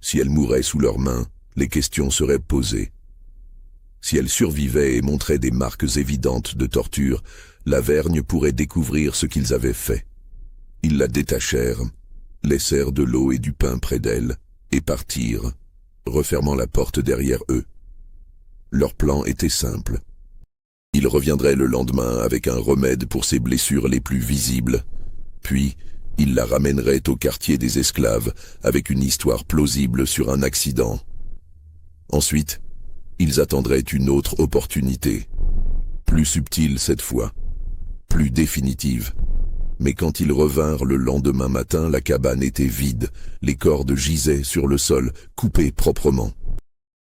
Si elle mourait sous leurs mains, les questions seraient posées. Si elle survivait et montrait des marques évidentes de torture, Lavergne pourrait découvrir ce qu'ils avaient fait. Ils la détachèrent, laissèrent de l'eau et du pain près d'elle, et partirent, refermant la porte derrière eux. Leur plan était simple. Ils reviendraient le lendemain avec un remède pour ses blessures les plus visibles, puis ils la ramèneraient au quartier des esclaves avec une histoire plausible sur un accident. Ensuite, ils attendraient une autre opportunité, plus subtile cette fois, plus définitive. Mais quand ils revinrent le lendemain matin, la cabane était vide, les cordes gisaient sur le sol, coupées proprement.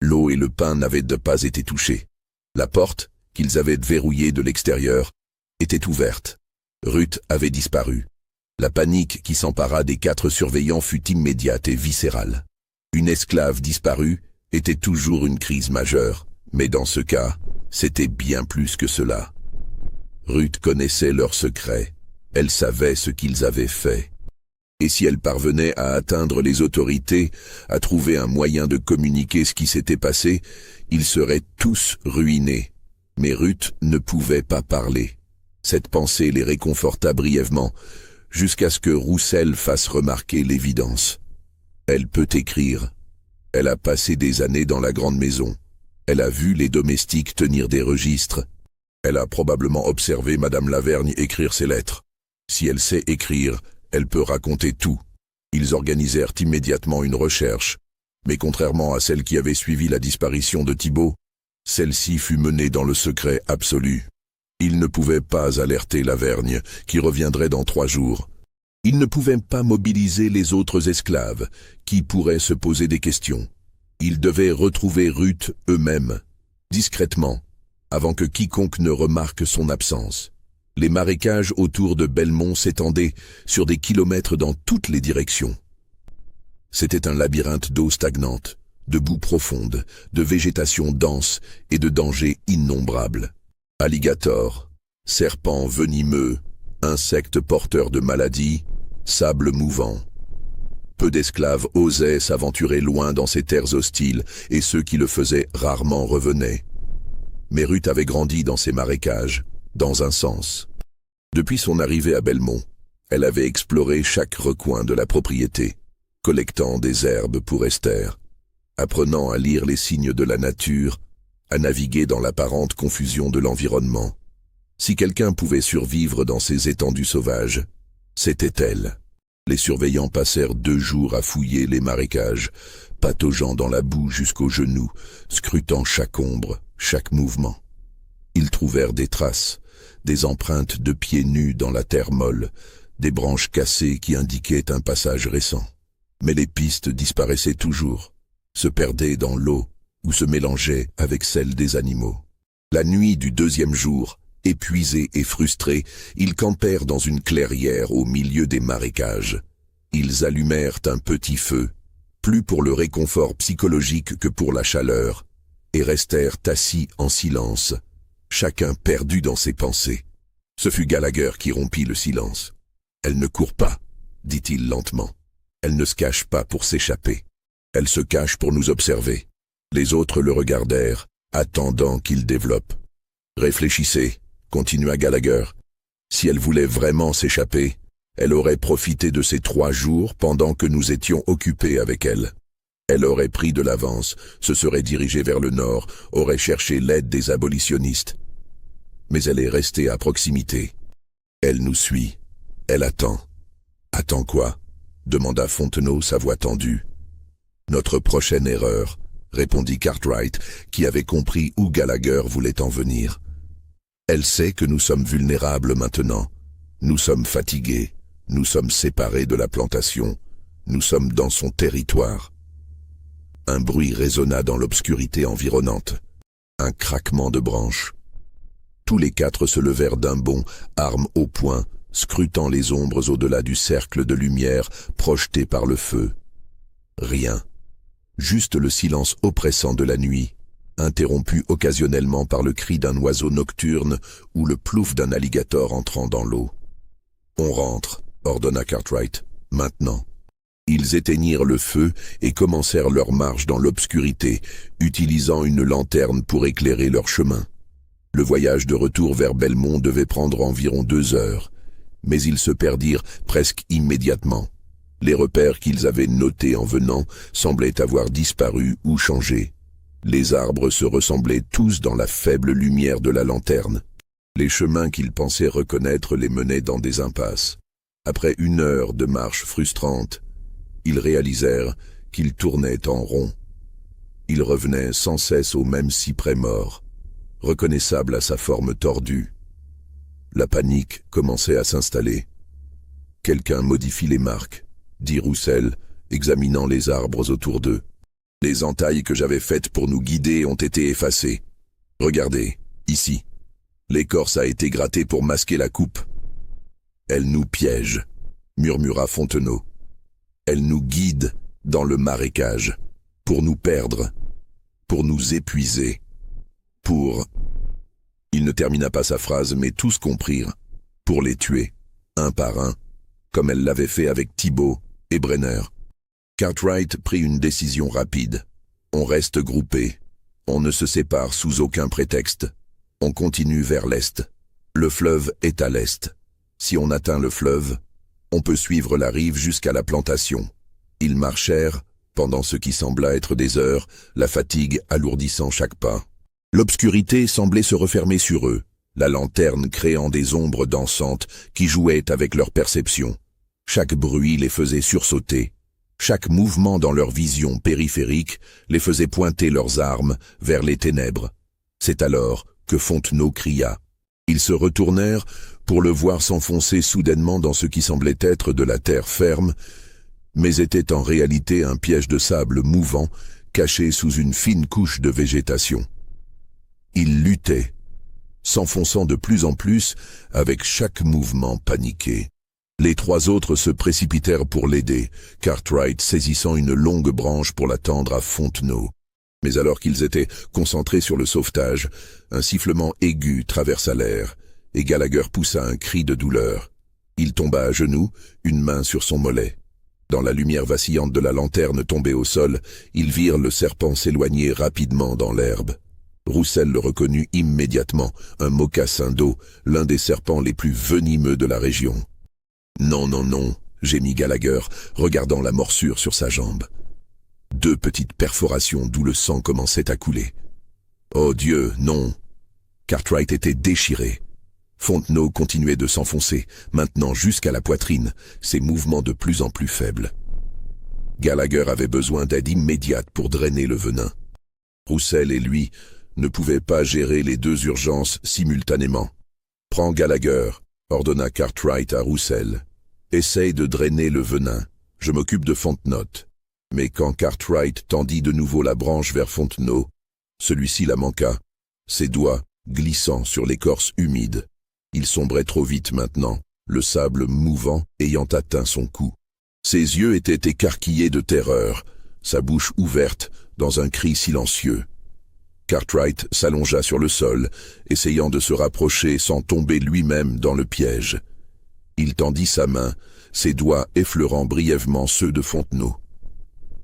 L'eau et le pain n'avaient pas été touchés. La porte, qu'ils avaient verrouillée de l'extérieur, était ouverte. Ruth avait disparu. La panique qui s'empara des 4 surveillants fut immédiate et viscérale. Une esclave disparue était toujours une crise majeure, mais dans ce cas, c'était bien plus que cela. Ruth connaissait leurs secrets. Elle savait ce qu'ils avaient fait. Et si elle parvenait à atteindre les autorités, à trouver un moyen de communiquer ce qui s'était passé, ils seraient tous ruinés. Mais Ruth ne pouvait pas parler. Cette pensée les réconforta brièvement, jusqu'à ce que Roussel fasse remarquer l'évidence. Elle peut écrire. Elle a passé des années dans la grande maison. Elle a vu les domestiques tenir des registres. Elle a probablement observé Madame Lavergne écrire ses lettres. Si elle sait écrire, elle peut raconter tout. Ils organisèrent immédiatement une recherche, mais contrairement à celle qui avait suivi la disparition de Thibault, celle-ci fut menée dans le secret absolu. Ils ne pouvaient pas alerter Lavergne, qui reviendrait dans 3 jours. Ils ne pouvaient pas mobiliser les autres esclaves, qui pourraient se poser des questions. Ils devaient retrouver Ruth eux-mêmes, discrètement, avant que quiconque ne remarque son absence. Les marécages autour de Belmont s'étendaient sur des kilomètres dans toutes les directions. C'était un labyrinthe d'eau stagnante, de boue profonde, de végétation dense et de dangers innombrables. Alligators, serpents venimeux, insectes porteurs de maladies, sable mouvant. Peu d'esclaves osaient s'aventurer loin dans ces terres hostiles et ceux qui le faisaient rarement revenaient. Mais Ruth avait grandi dans ces marécages, dans un sens. Depuis son arrivée à Belmont, elle avait exploré chaque recoin de la propriété, collectant des herbes pour Esther, apprenant à lire les signes de la nature, à naviguer dans l'apparente confusion de l'environnement. Si quelqu'un pouvait survivre dans ces étendues sauvages, c'était elle. Les surveillants passèrent 2 jours à fouiller les marécages, pataugeant dans la boue jusqu'aux genoux, scrutant chaque ombre, chaque mouvement. Ils trouvèrent des traces, des empreintes de pieds nus dans la terre molle, des branches cassées qui indiquaient un passage récent. Mais les pistes disparaissaient toujours, se perdaient dans l'eau ou se mélangeaient avec celles des animaux. La nuit du 2e jour, épuisés et frustrés, ils campèrent dans une clairière au milieu des marécages. Ils allumèrent un petit feu, plus pour le réconfort psychologique que pour la chaleur, et restèrent assis en silence, chacun perdu dans ses pensées. Ce fut Gallagher qui rompit le silence. « Elle ne court pas, dit-il lentement. Elle ne se cache pas pour s'échapper. Elle se cache pour nous observer. » Les autres le regardèrent, attendant qu'il développe. « Réfléchissez, continua Gallagher. Si elle voulait vraiment s'échapper, elle aurait profité de ces 3 jours pendant que nous étions occupés avec elle. Elle aurait pris de l'avance, se serait dirigée vers le nord, aurait cherché l'aide des abolitionnistes. Mais elle est restée à proximité. Elle nous suit. Elle attend. Attend quoi? Demanda Fontenot, sa voix tendue. Notre prochaine erreur, répondit Cartwright, qui avait compris où Gallagher voulait en venir. Elle sait que nous sommes vulnérables maintenant. Nous sommes fatigués. Nous sommes séparés de la plantation. Nous sommes dans son territoire. Un bruit résonna dans l'obscurité environnante. Un craquement de branches. Tous les quatre se levèrent d'un bond, armes au poing, scrutant les ombres au-delà du cercle de lumière projeté par le feu. Rien. Juste le silence oppressant de la nuit, interrompu occasionnellement par le cri d'un oiseau nocturne ou le plouf d'un alligator entrant dans l'eau. « On rentre », ordonna Cartwright, « maintenant ». Ils éteignirent le feu et commencèrent leur marche dans l'obscurité, utilisant une lanterne pour éclairer leur chemin. Le voyage de retour vers Belmont devait prendre environ 2 heures, mais ils se perdirent presque immédiatement. Les repères qu'ils avaient notés en venant semblaient avoir disparu ou changé. Les arbres se ressemblaient tous dans la faible lumière de la lanterne. Les chemins qu'ils pensaient reconnaître les menaient dans des impasses. Après 1 heure de marche frustrante, ils réalisèrent qu'ils tournaient en rond. Ils revenaient sans cesse au même cyprès mort, reconnaissable à sa forme tordue. La panique commençait à s'installer. « Quelqu'un modifie les marques », dit Roussel, examinant les arbres autour d'eux. « Les entailles que j'avais faites pour nous guider ont été effacées. Regardez, ici. L'écorce a été grattée pour masquer la coupe. »« Elle nous piège », murmura Fontenot. « Elle nous guide dans le marécage, pour nous perdre, pour nous épuiser, pour... » Il ne termina pas sa phrase, mais tous comprirent. Pour les tuer, un par un, comme elle l'avait fait avec Thibault et Brenner. Cartwright prit une décision rapide. On reste groupés. On ne se sépare sous aucun prétexte. On continue vers l'est. Le fleuve est à l'est. Si on atteint le fleuve, on peut suivre la rive jusqu'à la plantation. Ils marchèrent, pendant ce qui sembla être des heures, la fatigue alourdissant chaque pas. L'obscurité semblait se refermer sur eux, la lanterne créant des ombres dansantes qui jouaient avec leur perception. Chaque bruit les faisait sursauter. Chaque mouvement dans leur vision périphérique les faisait pointer leurs armes vers les ténèbres. C'est alors que Fontenot cria. Ils se retournèrent pour le voir s'enfoncer soudainement dans ce qui semblait être de la terre ferme, mais était en réalité un piège de sable mouvant caché sous une fine couche de végétation. Il luttait, s'enfonçant de plus en plus avec chaque mouvement paniqué. Les 3 autres se précipitèrent pour l'aider, Cartwright saisissant une longue branche pour la tendre à Fontenot. Mais alors qu'ils étaient concentrés sur le sauvetage, un sifflement aigu traversa l'air, et Gallagher poussa un cri de douleur. Il tomba à genoux, une main sur son mollet. Dans la lumière vacillante de la lanterne tombée au sol, ils virent le serpent s'éloigner rapidement dans l'herbe. Roussel le reconnut immédiatement, un mocassin d'eau, l'un des serpents les plus venimeux de la région. « Non, non, non », gémit Gallagher, regardant la morsure sur sa jambe. 2 petites perforations d'où le sang commençait à couler. « Oh Dieu, non !» Cartwright était déchiré. Fontenot continuait de s'enfoncer, maintenant jusqu'à la poitrine, ses mouvements de plus en plus faibles. Gallagher avait besoin d'aide immédiate pour drainer le venin. Roussel et lui ne pouvaient pas gérer les 2 urgences simultanément. « Prends Gallagher », ordonna Cartwright à Roussel. « Essaye de drainer le venin, je m'occupe de Fontenot. » Mais quand Cartwright tendit de nouveau la branche vers Fontenot, celui-ci la manqua, ses doigts glissant sur l'écorce humide. Il sombrait trop vite maintenant, le sable mouvant ayant atteint son cou. Ses yeux étaient écarquillés de terreur, sa bouche ouverte dans un cri silencieux. Cartwright s'allongea sur le sol, essayant de se rapprocher sans tomber lui-même dans le piège. Il tendit sa main, ses doigts effleurant brièvement ceux de Fontenot.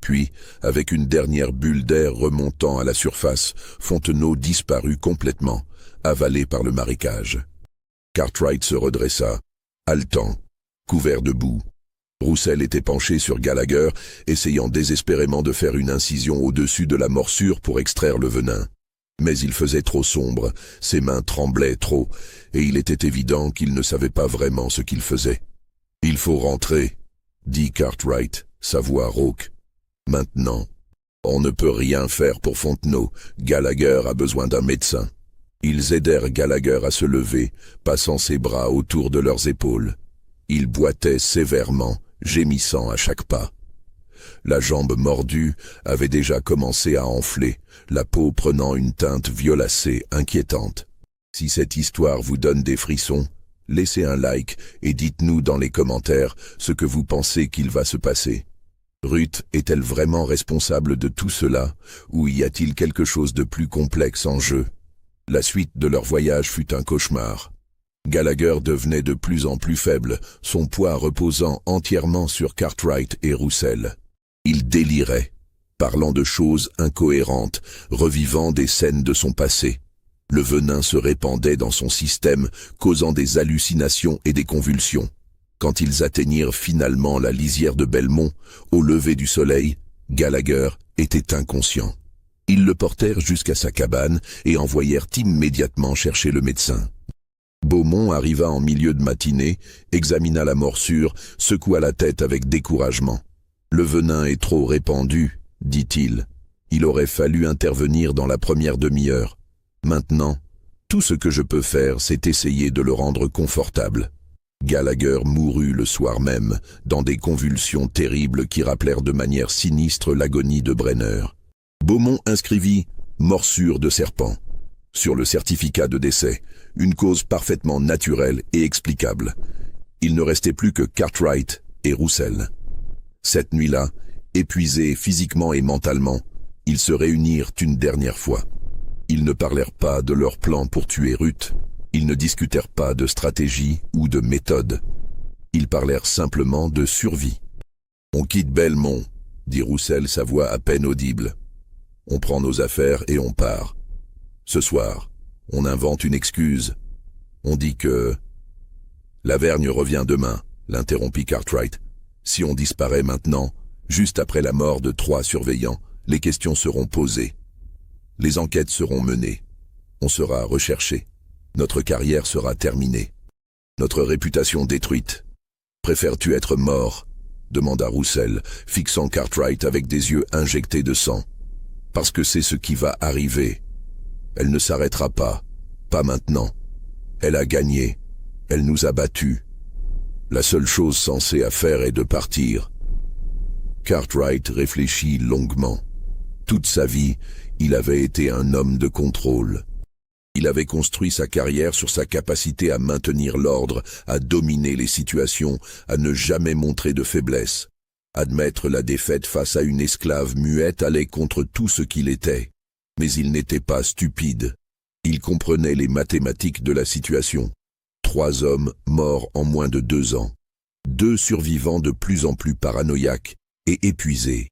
Puis, avec une dernière bulle d'air remontant à la surface, Fontenot disparut complètement, avalé par le marécage. Cartwright se redressa, haletant, couvert de boue. Roussel était penché sur Gallagher, essayant désespérément de faire une incision au-dessus de la morsure pour extraire le venin. Mais il faisait trop sombre, ses mains tremblaient trop, et il était évident qu'il ne savait pas vraiment ce qu'il faisait. « Il faut rentrer », dit Cartwright, sa voix rauque. « Maintenant. On ne peut rien faire pour Fontenot, Gallagher a besoin d'un médecin. » Ils aidèrent Gallagher à se lever, passant ses bras autour de leurs épaules. Il boitait sévèrement, gémissant à chaque pas. La jambe mordue avait déjà commencé à enfler, la peau prenant une teinte violacée inquiétante. Si cette histoire vous donne des frissons, laissez un like et dites-nous dans les commentaires ce que vous pensez qu'il va se passer. Ruth est-elle vraiment responsable de tout cela, ou y a-t-il quelque chose de plus complexe en jeu? La suite de leur voyage fut un cauchemar. Gallagher devenait de plus en plus faible, son poids reposant entièrement sur Cartwright et Roussel. Il délirait, parlant de choses incohérentes, revivant des scènes de son passé. Le venin se répandait dans son système, causant des hallucinations et des convulsions. Quand ils atteignirent finalement la lisière de Belmont, au lever du soleil, Gallagher était inconscient. Ils le portèrent jusqu'à sa cabane et envoyèrent immédiatement chercher le médecin. Beaumont arriva en milieu de matinée, examina la morsure, secoua la tête avec découragement. « Le venin est trop répandu, dit-il. Il aurait fallu intervenir dans la première demi-heure. Maintenant, tout ce que je peux faire, c'est essayer de le rendre confortable. » Gallagher mourut le soir même, dans des convulsions terribles qui rappelèrent de manière sinistre l'agonie de Brenner. Beaumont inscrivit « morsure de serpent » sur le certificat de décès, une cause parfaitement naturelle et explicable. Il ne restait plus que Cartwright et Roussel. Cette nuit-là, épuisés physiquement et mentalement, ils se réunirent une dernière fois. Ils ne parlèrent pas de leur plan pour tuer Ruth. Ils ne discutèrent pas de stratégie ou de méthode. Ils parlèrent simplement de survie. « On quitte Belmont », dit Roussel, sa voix à peine audible. « On prend nos affaires et on part. Ce soir, on invente une excuse. On dit que... » « Lavergne revient demain », l'interrompit Cartwright. « Si on disparaît maintenant, juste après la mort de 3 surveillants, les questions seront posées. Les enquêtes seront menées. On sera recherché. Notre carrière sera terminée. Notre réputation détruite. Préfères-tu être mort ?» demanda Roussel, fixant Cartwright avec des yeux injectés de sang. « Parce que c'est ce qui va arriver. Elle ne s'arrêtera pas. Pas maintenant. Elle a gagné. Elle nous a battus. La seule chose sensée à faire est de partir. » Cartwright réfléchit longuement. Toute sa vie, il avait été un homme de contrôle. Il avait construit sa carrière sur sa capacité à maintenir l'ordre, à dominer les situations, à ne jamais montrer de faiblesse. Admettre la défaite face à une esclave muette allait contre tout ce qu'il était. Mais il n'était pas stupide. Il comprenait les mathématiques de la situation. 3 hommes morts en moins de 2 ans. 2 survivants de plus en plus paranoïaques et épuisés.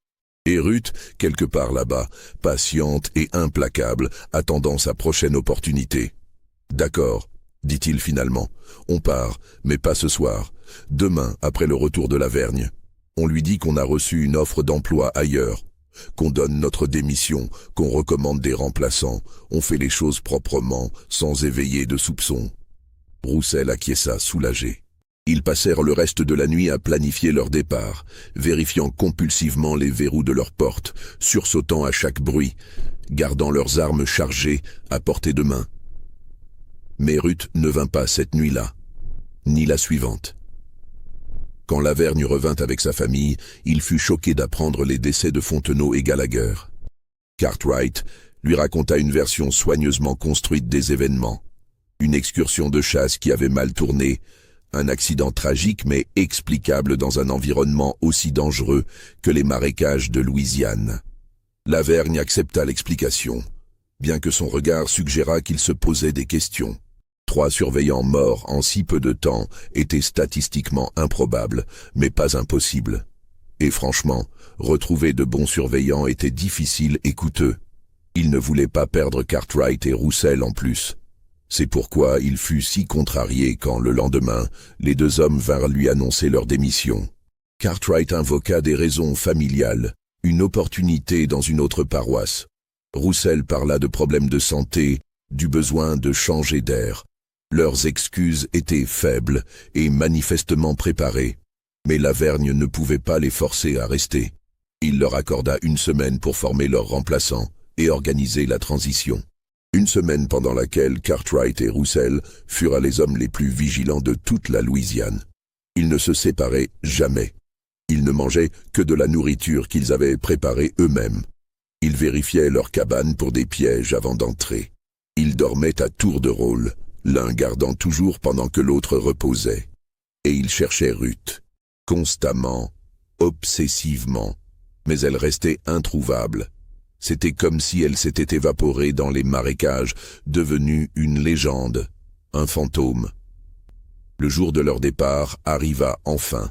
Et Ruth, quelque part là-bas, patiente et implacable, attendant sa prochaine opportunité. « D'accord », dit-il finalement, « on part, mais pas ce soir. Demain, après le retour de Lavergne. On lui dit qu'on a reçu une offre d'emploi ailleurs, qu'on donne notre démission, qu'on recommande des remplaçants, on fait les choses proprement, sans éveiller de soupçons. » Roussel acquiesça, soulagé. Ils passèrent le reste de la nuit à planifier leur départ, vérifiant compulsivement les verrous de leurs portes, sursautant à chaque bruit, gardant leurs armes chargées à portée de main. Mais Ruth ne vint pas cette nuit-là, ni la suivante. Quand Lavergne revint avec sa famille, il fut choqué d'apprendre les décès de Fontenot et Gallagher. Cartwright lui raconta une version soigneusement construite des événements. Une excursion de chasse qui avait mal tourné, un accident tragique mais explicable dans un environnement aussi dangereux que les marécages de Louisiane. Lavergne accepta l'explication, bien que son regard suggéra qu'il se posait des questions. 3 surveillants morts en si peu de temps était statistiquement improbable, mais pas impossible. Et franchement, retrouver de bons surveillants était difficile et coûteux. Il ne voulait pas perdre Cartwright et Roussel en plus. C'est pourquoi il fut si contrarié quand, le lendemain, les 2 hommes vinrent lui annoncer leur démission. Cartwright invoqua des raisons familiales, une opportunité dans une autre paroisse. Roussel parla de problèmes de santé, du besoin de changer d'air. Leurs excuses étaient faibles et manifestement préparées, mais Lavergne ne pouvait pas les forcer à rester. Il leur accorda 1 semaine pour former leurs remplaçants et organiser la transition. 1 semaine pendant laquelle Cartwright et Roussel furent les hommes les plus vigilants de toute la Louisiane. Ils ne se séparaient jamais. Ils ne mangeaient que de la nourriture qu'ils avaient préparée eux-mêmes. Ils vérifiaient leur cabane pour des pièges avant d'entrer. Ils dormaient à tour de rôle, l'un gardant toujours pendant que l'autre reposait. Et ils cherchaient Ruth, constamment, obsessivement, mais elle restait introuvable. C'était comme si elle s'était évaporée dans les marécages, devenue une légende, un fantôme. Le jour de leur départ arriva enfin.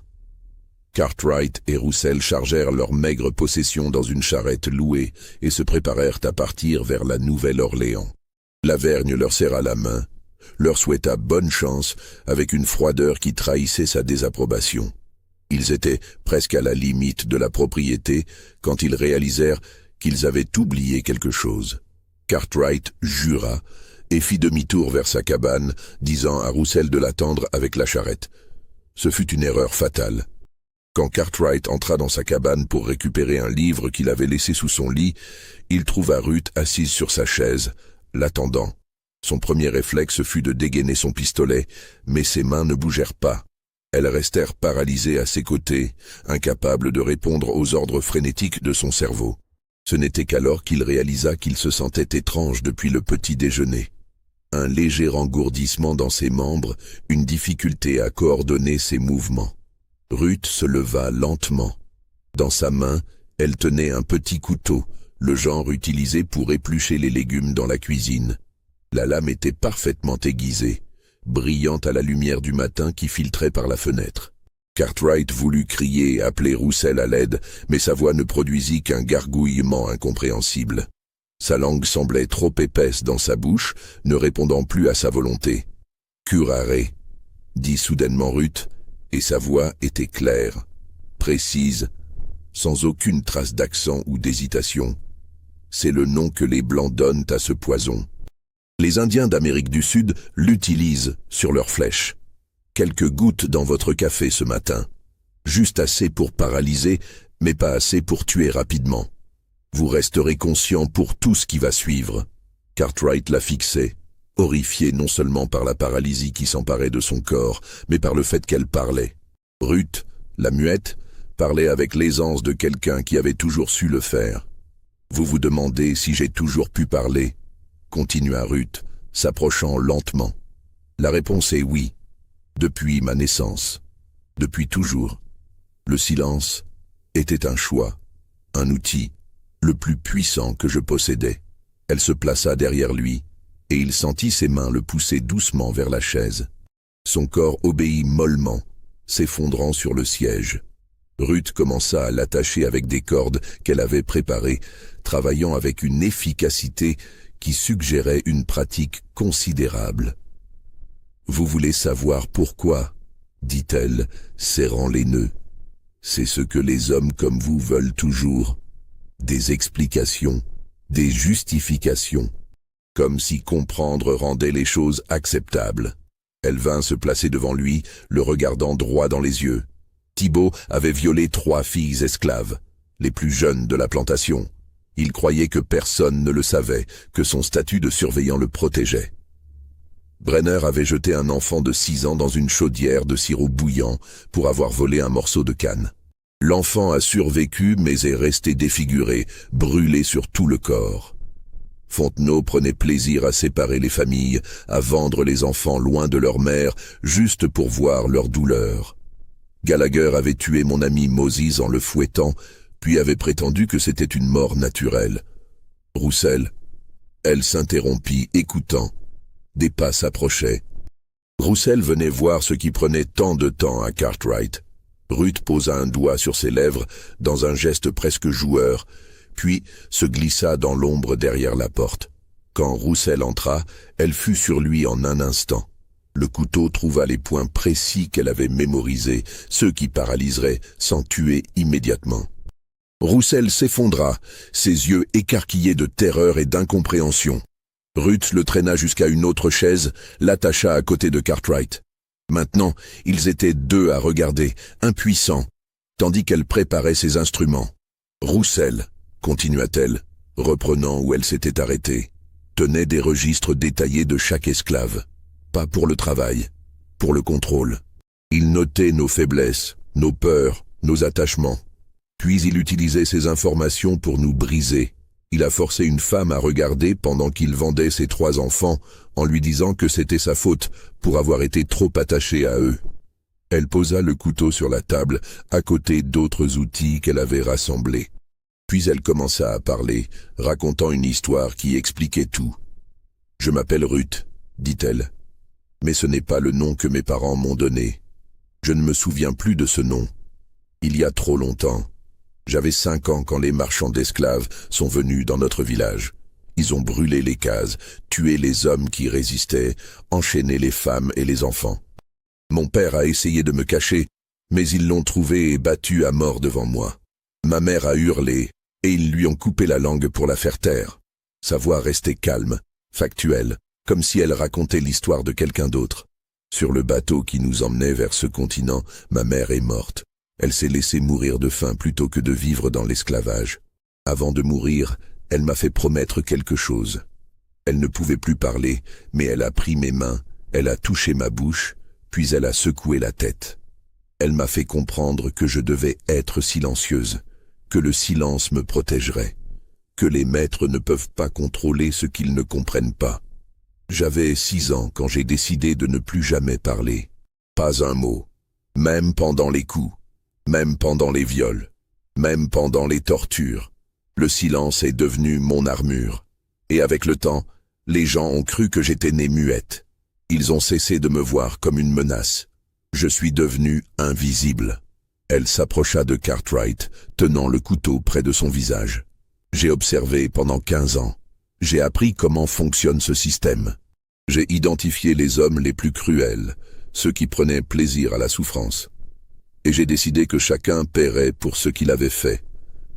Cartwright et Roussel chargèrent leurs maigres possessions dans une charrette louée et se préparèrent à partir vers la Nouvelle-Orléans. Lavergne leur serra la main, leur souhaita bonne chance avec une froideur qui trahissait sa désapprobation. Ils étaient presque à la limite de la propriété quand ils réalisèrent qu'ils avaient oublié quelque chose. Cartwright jura et fit demi-tour vers sa cabane, disant à Roussel de l'attendre avec la charrette. Ce fut une erreur fatale. Quand Cartwright entra dans sa cabane pour récupérer un livre qu'il avait laissé sous son lit, il trouva Ruth assise sur sa chaise, l'attendant. Son premier réflexe fut de dégainer son pistolet, mais ses mains ne bougèrent pas. Elles restèrent paralysées à ses côtés, incapables de répondre aux ordres frénétiques de son cerveau. Ce n'était qu'alors qu'il réalisa qu'il se sentait étrange depuis le petit déjeuner. Un léger engourdissement dans ses membres, une difficulté à coordonner ses mouvements. Ruth se leva lentement. Dans sa main, elle tenait un petit couteau, le genre utilisé pour éplucher les légumes dans la cuisine. La lame était parfaitement aiguisée, brillante à la lumière du matin qui filtrait par la fenêtre. Cartwright voulut crier et appeler Roussel à l'aide, mais sa voix ne produisit qu'un gargouillement incompréhensible. Sa langue semblait trop épaisse dans sa bouche, ne répondant plus à sa volonté. « Curare », dit soudainement Ruth, et sa voix était claire, précise, sans aucune trace d'accent ou d'hésitation. C'est le nom que les Blancs donnent à ce poison. Les Indiens d'Amérique du Sud l'utilisent sur leurs flèches. Quelques gouttes dans votre café ce matin. Juste assez pour paralyser, mais pas assez pour tuer rapidement. Vous resterez conscient pour tout ce qui va suivre. Cartwright la fixait, horrifié non seulement par la paralysie qui s'emparait de son corps, mais par le fait qu'elle parlait. Ruth, la muette, parlait avec l'aisance de quelqu'un qui avait toujours su le faire. Vous vous demandez si j'ai toujours pu parler, continua Ruth, s'approchant lentement. La réponse est oui, depuis ma naissance, depuis toujours. Le silence était un choix, un outil, le plus puissant que je possédais. Elle se plaça derrière lui, et il sentit ses mains le pousser doucement vers la chaise. Son corps obéit mollement, s'effondrant sur le siège. Ruth commença à l'attacher avec des cordes qu'elle avait préparées, travaillant avec une efficacité qui suggérait une pratique considérable. « Vous voulez savoir pourquoi ?» dit-elle, serrant les nœuds. « C'est ce que les hommes comme vous veulent toujours. Des explications, des justifications, comme si comprendre rendait les choses acceptables. » Elle vint se placer devant lui, le regardant droit dans les yeux. Thibault avait violé 3 filles esclaves, les plus jeunes de la plantation. Il croyait que personne ne le savait, que son statut de surveillant le protégeait. Brenner avait jeté un enfant de 6 ans dans une chaudière de sirop bouillant pour avoir volé un morceau de canne. L'enfant a survécu mais est resté défiguré, brûlé sur tout le corps. Fontenot prenait plaisir à séparer les familles, à vendre les enfants loin de leur mère, juste pour voir leur douleur. Gallagher avait tué mon ami Moses en le fouettant, puis avait prétendu que c'était une mort naturelle. Roussel, elle s'interrompit, écoutant. Des pas s'approchaient. Roussel venait voir ce qui prenait tant de temps à Cartwright. Ruth posa un doigt sur ses lèvres, dans un geste presque joueur, puis se glissa dans l'ombre derrière la porte. Quand Roussel entra, elle fut sur lui en un instant. Le couteau trouva les points précis qu'elle avait mémorisés, ceux qui paralyseraient sans tuer immédiatement. Roussel s'effondra, ses yeux écarquillés de terreur et d'incompréhension. Ruth le traîna jusqu'à une autre chaise, l'attacha à côté de Cartwright. Maintenant, ils étaient deux à regarder, impuissants, tandis qu'elle préparait ses instruments. Roussel, continua-t-elle, reprenant où elle s'était arrêtée, tenait des registres détaillés de chaque esclave. Pas pour le travail, pour le contrôle. Il notait nos faiblesses, nos peurs, nos attachements. Puis il utilisait ces informations pour nous briser. Il a forcé une femme à regarder pendant qu'il vendait ses 3 enfants en lui disant que c'était sa faute pour avoir été trop attachée à eux. Elle posa le couteau sur la table à côté d'autres outils qu'elle avait rassemblés. Puis elle commença à parler, racontant une histoire qui expliquait tout. « Je m'appelle Ruth, dit-elle, mais ce n'est pas le nom que mes parents m'ont donné. Je ne me souviens plus de ce nom. Il y a trop longtemps. J'avais 5 ans quand les marchands d'esclaves sont venus dans notre village. Ils ont brûlé les cases, tué les hommes qui résistaient, enchaîné les femmes et les enfants. Mon père a essayé de me cacher, mais ils l'ont trouvé et battu à mort devant moi. Ma mère a hurlé, et ils lui ont coupé la langue pour la faire taire. Sa voix restait calme, factuelle, comme si elle racontait l'histoire de quelqu'un d'autre. Sur le bateau qui nous emmenait vers ce continent, ma mère est morte. Elle s'est laissée mourir de faim plutôt que de vivre dans l'esclavage. Avant de mourir, elle m'a fait promettre quelque chose. Elle ne pouvait plus parler, mais elle a pris mes mains, elle a touché ma bouche, puis elle a secoué la tête. Elle m'a fait comprendre que je devais être silencieuse, que le silence me protégerait, que les maîtres ne peuvent pas contrôler ce qu'ils ne comprennent pas. J'avais 6 ans quand j'ai décidé de ne plus jamais parler. Pas un mot, même pendant les coups. Même pendant les viols, même pendant les tortures, le silence est devenu mon armure. Et avec le temps, les gens ont cru que j'étais née muette. Ils ont cessé de me voir comme une menace. Je suis devenue invisible. Elle s'approcha de Cartwright, tenant le couteau près de son visage. J'ai observé pendant 15 ans. J'ai appris comment fonctionne ce système. J'ai identifié les hommes les plus cruels, ceux qui prenaient plaisir à la souffrance. Et j'ai décidé que chacun paierait pour ce qu'il avait fait.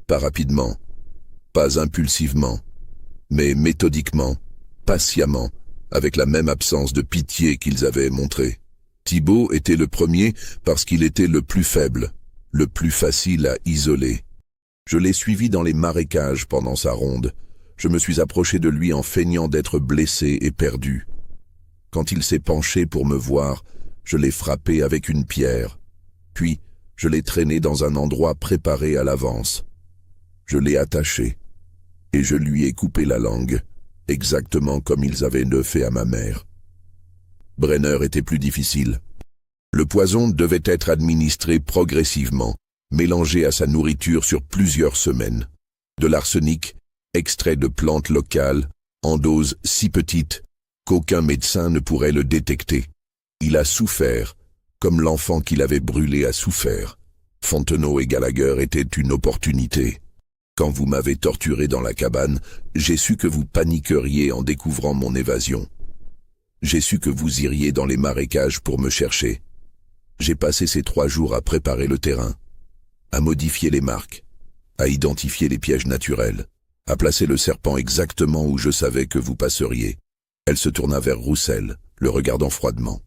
Pas rapidement, pas impulsivement, mais méthodiquement, patiemment, avec la même absence de pitié qu'ils avaient montrée. Thibaut était le premier parce qu'il était le plus faible, le plus facile à isoler. Je l'ai suivi dans les marécages pendant sa ronde. Je me suis approché de lui en feignant d'être blessé et perdu. Quand il s'est penché pour me voir, je l'ai frappé avec une pierre. Puis, je l'ai traîné dans un endroit préparé à l'avance. Je l'ai attaché, et je lui ai coupé la langue, exactement comme ils avaient fait à ma mère. Brenner était plus difficile. Le poison devait être administré progressivement, mélangé à sa nourriture sur plusieurs semaines. De l'arsenic, extrait de plantes locales, en doses si petites qu'aucun médecin ne pourrait le détecter. Il a souffert, comme l'enfant qu'il avait brûlé a souffert. Fontenot et Gallagher étaient une opportunité. Quand vous m'avez torturé dans la cabane, j'ai su que vous paniqueriez en découvrant mon évasion. J'ai su que vous iriez dans les marécages pour me chercher. J'ai passé ces 3 jours à préparer le terrain, à modifier les marques, à identifier les pièges naturels, à placer le serpent exactement où je savais que vous passeriez. Elle se tourna vers Roussel, le regardant froidement.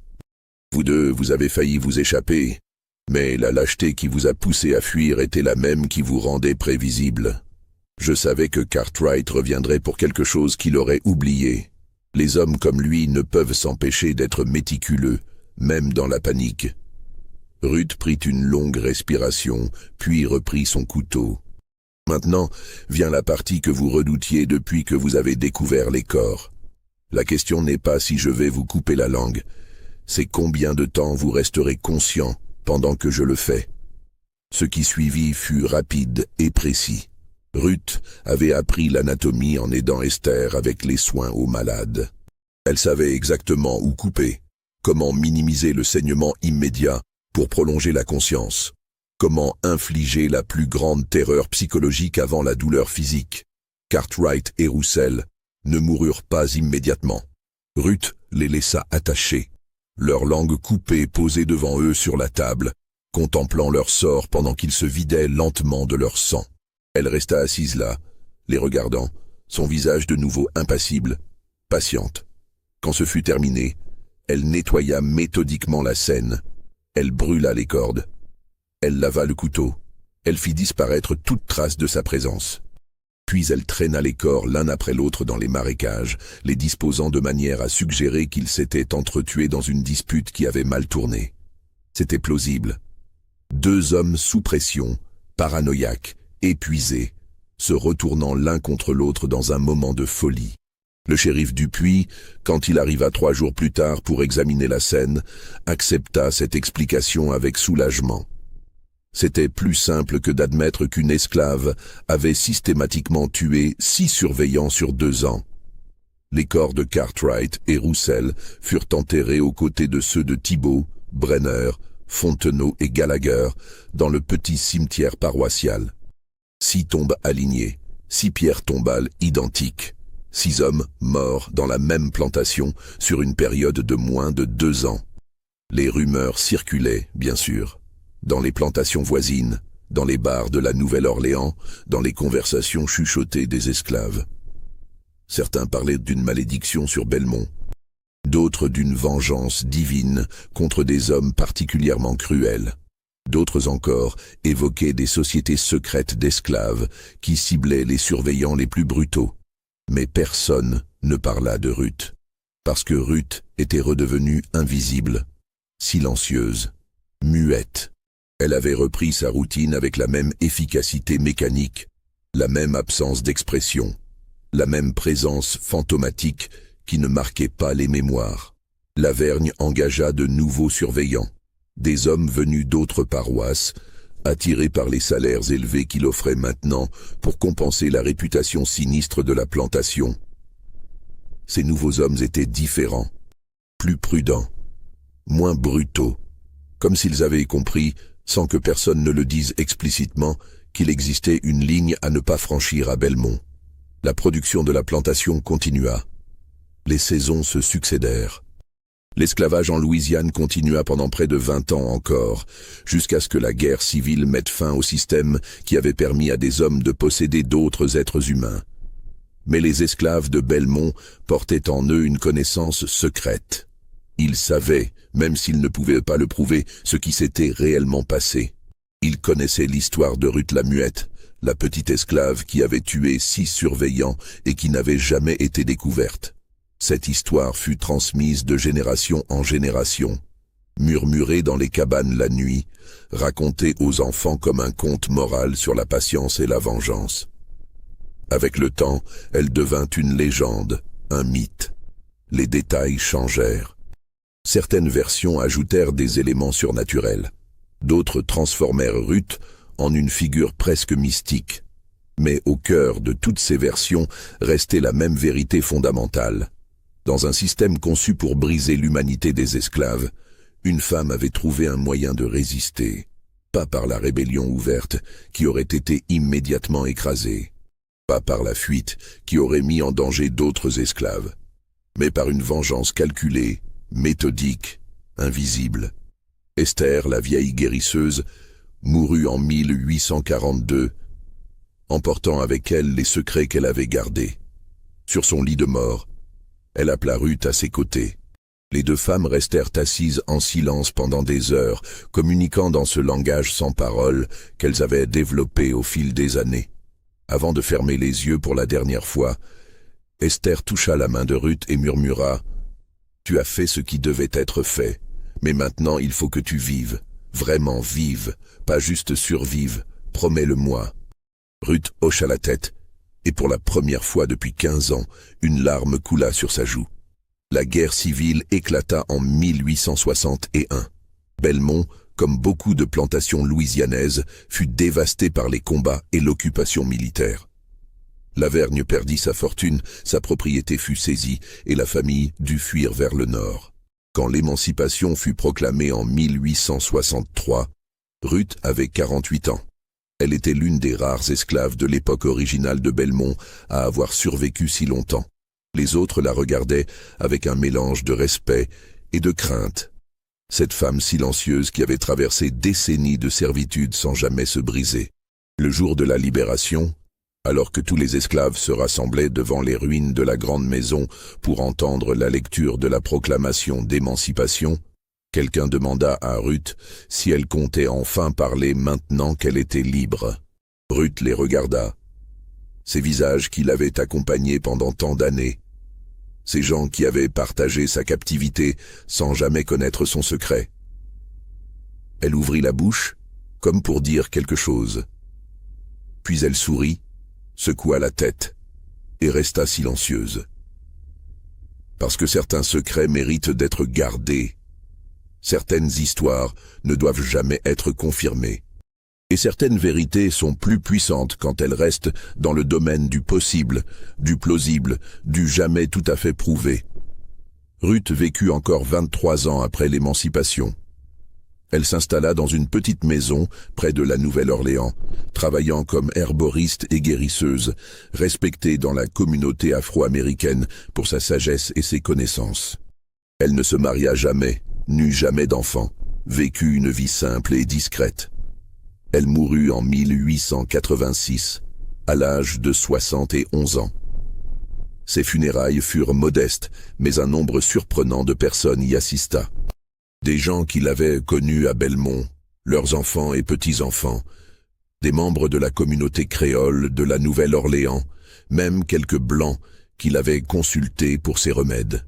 Vous deux, vous avez failli vous échapper, mais la lâcheté qui vous a poussé à fuir était la même qui vous rendait prévisible. Je savais que Cartwright reviendrait pour quelque chose qu'il aurait oublié. Les hommes comme lui ne peuvent s'empêcher d'être méticuleux, même dans la panique. Ruth prit une longue respiration, puis reprit son couteau. Maintenant vient la partie que vous redoutiez depuis que vous avez découvert les corps. La question n'est pas si je vais vous couper la langue, c'est combien de temps vous resterez conscient pendant que je le fais. Ce qui suivit fut rapide et précis. Ruth avait appris l'anatomie en aidant Esther avec les soins aux malades. Elle savait exactement où couper, comment minimiser le saignement immédiat pour prolonger la conscience, comment infliger la plus grande terreur psychologique avant la douleur physique. Cartwright et Roussel ne moururent pas immédiatement. Ruth les laissa attachés. leur langue coupée posée devant eux sur la table, contemplant leur sort pendant qu'ils se vidaient lentement de leur sang. Elle resta assise là, les regardant, son visage de nouveau impassible, patiente. Quand ce fut terminé, elle nettoya méthodiquement la scène. Elle brûla les cordes. Elle lava le couteau. Elle fit disparaître toute trace de sa présence. Puis elle traîna les corps l'un après l'autre dans les marécages, les disposant de manière à suggérer qu'ils s'étaient entretués dans une dispute qui avait mal tourné. C'était plausible. Deux hommes sous pression, paranoïaques, épuisés, se retournant l'un contre l'autre dans un moment de folie. Le shérif Dupuis, quand il arriva 3 jours plus tard pour examiner la scène, accepta cette explication avec soulagement. C'était plus simple que d'admettre qu'une esclave avait systématiquement tué 6 surveillants sur 2 ans. Les corps de Cartwright et Roussel furent enterrés aux côtés de ceux de Thibault, Brenner, Fontenot et Gallagher dans le petit cimetière paroissial. 6 tombes alignées, 6 pierres tombales identiques. 6 hommes morts dans la même plantation sur une période de moins de 2 ans. Les rumeurs circulaient, bien sûr, dans les plantations voisines, dans les bars de la Nouvelle-Orléans, dans les conversations chuchotées des esclaves. Certains parlaient d'une malédiction sur Belmont, d'autres d'une vengeance divine contre des hommes particulièrement cruels. D'autres encore évoquaient des sociétés secrètes d'esclaves qui ciblaient les surveillants les plus brutaux. Mais personne ne parla de Ruth, parce que Ruth était redevenue invisible, silencieuse, muette. Elle avait repris sa routine avec la même efficacité mécanique, la même absence d'expression, la même présence fantomatique qui ne marquait pas les mémoires. Lavergne engagea de nouveaux surveillants, des hommes venus d'autres paroisses, attirés par les salaires élevés qu'il offrait maintenant pour compenser la réputation sinistre de la plantation. Ces nouveaux hommes étaient différents, plus prudents, moins brutaux, comme s'ils avaient compris, sans que personne ne le dise explicitement, qu'il existait une ligne à ne pas franchir à Belmont. La production de la plantation continua. Les saisons se succédèrent. L'esclavage en Louisiane continua pendant près de 20 ans encore, jusqu'à ce que la guerre civile mette fin au système qui avait permis à des hommes de posséder d'autres êtres humains. Mais les esclaves de Belmont portaient en eux une connaissance secrète. Ils savaient, même s'ils ne pouvaient pas le prouver, ce qui s'était réellement passé. Ils connaissaient l'histoire de Ruth la Muette, la petite esclave qui avait tué 6 surveillants et qui n'avait jamais été découverte. Cette histoire fut transmise de génération en génération, murmurée dans les cabanes la nuit, racontée aux enfants comme un conte moral sur la patience et la vengeance. Avec le temps, elle devint une légende, un mythe. Les détails changèrent. Certaines versions ajoutèrent des éléments surnaturels. D'autres transformèrent Ruth en une figure presque mystique. Mais au cœur de toutes ces versions restait la même vérité fondamentale. Dans un système conçu pour briser l'humanité des esclaves, une femme avait trouvé un moyen de résister, pas par la rébellion ouverte qui aurait été immédiatement écrasée, pas par la fuite qui aurait mis en danger d'autres esclaves, mais par une vengeance calculée, méthodique, invisible. Esther, la vieille guérisseuse, mourut en 1842, emportant avec elle les secrets qu'elle avait gardés. Sur son lit de mort, elle appela Ruth à ses côtés. Les 2 femmes restèrent assises en silence pendant des heures, communiquant dans ce langage sans parole qu'elles avaient développé au fil des années. Avant de fermer les yeux pour la dernière fois, Esther toucha la main de Ruth et murmura « Tu as fait ce qui devait être fait, mais maintenant il faut que tu vives, vraiment vives, pas juste survives, promets-le-moi. » Ruth hocha la tête, et pour la première fois depuis 15 ans, une larme coula sur sa joue. La guerre civile éclata en 1861. Belmont, comme beaucoup de plantations louisianaises, fut dévastée par les combats et l'occupation militaire. Lavergne perdit sa fortune, sa propriété fut saisie et la famille dut fuir vers le nord. Quand l'émancipation fut proclamée en 1863, Ruth avait 48 ans. Elle était l'une des rares esclaves de l'époque originale de Belmont à avoir survécu si longtemps. Les autres la regardaient avec un mélange de respect et de crainte. Cette femme silencieuse qui avait traversé décennies de servitude sans jamais se briser. Le jour de la libération, alors que tous les esclaves se rassemblaient devant les ruines de la grande maison pour entendre la lecture de la proclamation d'émancipation, quelqu'un demanda à Ruth si elle comptait enfin parler maintenant qu'elle était libre. Ruth les regarda. Ces visages qui l'avaient accompagnée pendant tant d'années. Ces gens qui avaient partagé sa captivité sans jamais connaître son secret. Elle ouvrit la bouche, comme pour dire quelque chose. Puis elle sourit, secoua la tête, et resta silencieuse. Parce que certains secrets méritent d'être gardés. Certaines histoires ne doivent jamais être confirmées. Et certaines vérités sont plus puissantes quand elles restent dans le domaine du possible, du plausible, du jamais tout à fait prouvé. Ruth vécut encore 23 ans après l'émancipation. Elle s'installa dans une petite maison près de la Nouvelle-Orléans, travaillant comme herboriste et guérisseuse, respectée dans la communauté afro-américaine pour sa sagesse et ses connaissances. Elle ne se maria jamais, n'eut jamais d'enfant, vécut une vie simple et discrète. Elle mourut en 1886, à l'âge de 71 ans. Ses funérailles furent modestes, mais un nombre surprenant de personnes y assista. Des gens qui l'avaient connue à Belmont, leurs enfants et petits-enfants, des membres de la communauté créole de la Nouvelle-Orléans, même quelques Blancs qui l'avaient consulté pour ses remèdes.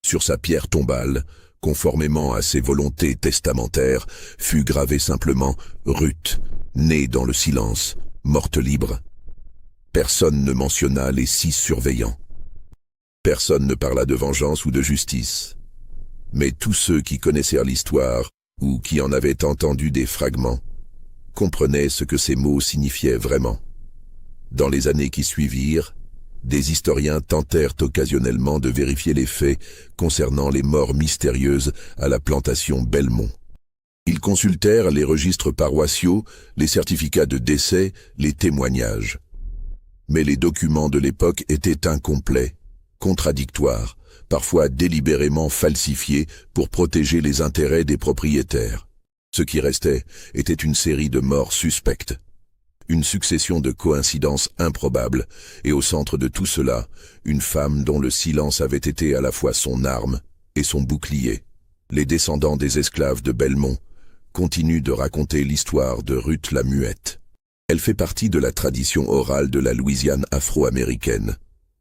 Sur sa pierre tombale, conformément à ses volontés testamentaires, fut gravé simplement « Ruth, née dans le silence, morte libre ». Personne ne mentionna les 6 surveillants. Personne ne parla de vengeance ou de justice. Mais tous ceux qui connaissèrent l'histoire, ou qui en avaient entendu des fragments, comprenaient ce que ces mots signifiaient vraiment. Dans les années qui suivirent, des historiens tentèrent occasionnellement de vérifier les faits concernant les morts mystérieuses à la plantation Belmont. Ils consultèrent les registres paroissiaux, les certificats de décès, les témoignages. Mais les documents de l'époque étaient incomplets, contradictoires, parfois délibérément falsifiés pour protéger les intérêts des propriétaires. Ce qui restait était une série de morts suspectes. Une succession de coïncidences improbables, et au centre de tout cela, une femme dont le silence avait été à la fois son arme et son bouclier. Les descendants des esclaves de Belmont continuent de raconter l'histoire de Ruth la Muette. Elle fait partie de la tradition orale de la Louisiane afro-américaine,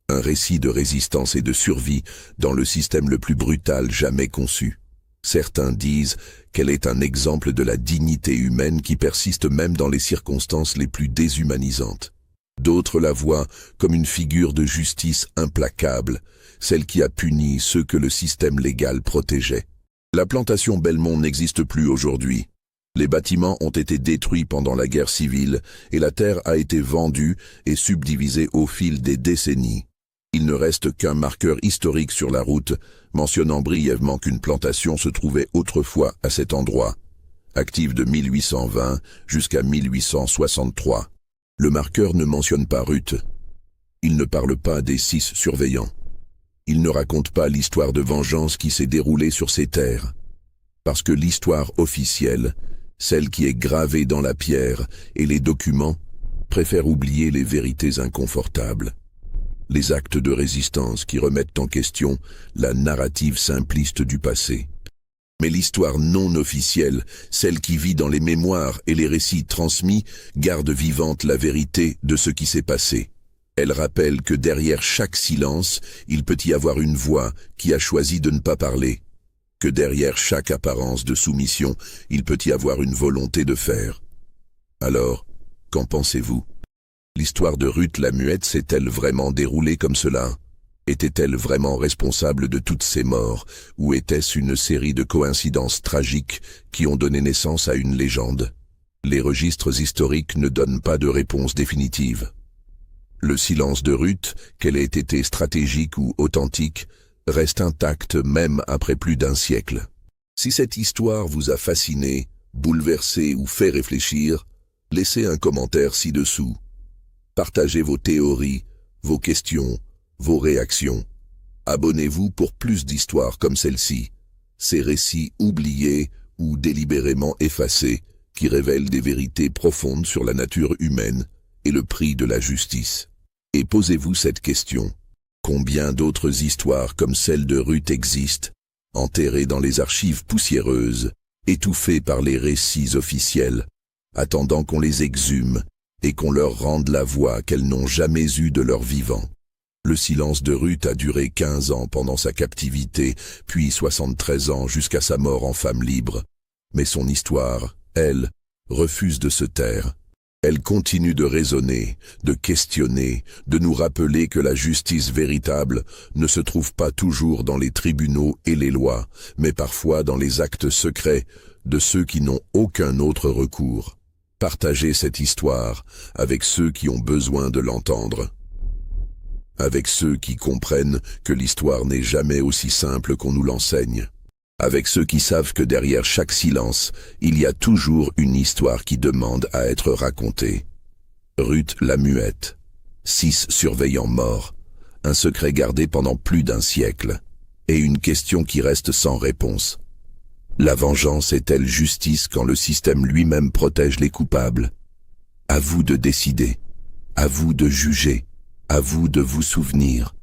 un récit de résistance et de survie dans le système le plus brutal jamais conçu. Certains disent qu'elle est un exemple de la dignité humaine qui persiste même dans les circonstances les plus déshumanisantes. D'autres la voient comme une figure de justice implacable, celle qui a puni ceux que le système légal protégeait. La plantation Belmont n'existe plus aujourd'hui. Les bâtiments ont été détruits pendant la guerre civile et la terre a été vendue et subdivisée au fil des décennies. Il ne reste qu'un marqueur historique sur la route, mentionnant brièvement qu'une plantation se trouvait autrefois à cet endroit, active de 1820 jusqu'à 1863. Le marqueur ne mentionne pas Ruth. Il ne parle pas des 6 surveillants. Il ne raconte pas l'histoire de vengeance qui s'est déroulée sur ces terres. Parce que l'histoire officielle, celle qui est gravée dans la pierre et les documents, préfère oublier les vérités inconfortables. Les actes de résistance qui remettent en question la narrative simpliste du passé. Mais l'histoire non officielle, celle qui vit dans les mémoires et les récits transmis, garde vivante la vérité de ce qui s'est passé. Elle rappelle que derrière chaque silence, il peut y avoir une voix qui a choisi de ne pas parler. Que derrière chaque apparence de soumission, il peut y avoir une volonté de faire. Alors, qu'en pensez-vous ? L'histoire de Ruth la Muette s'est-elle vraiment déroulée comme cela? Était-elle vraiment responsable de toutes ces morts, ou était-ce une série de coïncidences tragiques qui ont donné naissance à une légende? Les registres historiques ne donnent pas de réponse définitive. Le silence de Ruth, qu'elle ait été stratégique ou authentique, reste intact même après plus d'un siècle. Si cette histoire vous a fasciné, bouleversé ou fait réfléchir, laissez un commentaire ci-dessous. Partagez vos théories, vos questions, vos réactions. Abonnez-vous pour plus d'histoires comme celle-ci. Ces récits oubliés ou délibérément effacés qui révèlent des vérités profondes sur la nature humaine et le prix de la justice. Et posez-vous cette question. Combien d'autres histoires comme celle de Ruth existent, enterrées dans les archives poussiéreuses, étouffées par les récits officiels, attendant qu'on les exhume et qu'on leur rende la voix qu'elles n'ont jamais eue de leur vivant. Le silence de Ruth a duré 15 ans pendant sa captivité, puis 73 ans jusqu'à sa mort en femme libre. Mais son histoire, elle, refuse de se taire. Elle continue de raisonner, de questionner, de nous rappeler que la justice véritable ne se trouve pas toujours dans les tribunaux et les lois, mais parfois dans les actes secrets de ceux qui n'ont aucun autre recours. Partagez cette histoire avec ceux qui ont besoin de l'entendre. Avec ceux qui comprennent que l'histoire n'est jamais aussi simple qu'on nous l'enseigne. Avec ceux qui savent que derrière chaque silence, il y a toujours une histoire qui demande à être racontée. Ruth la muette. 6 surveillants morts. Un secret gardé pendant plus d'un siècle. Et une question qui reste sans réponse. La vengeance est-elle justice quand le système lui-même protège les coupables? À vous de décider. À vous de juger. À vous de vous souvenir.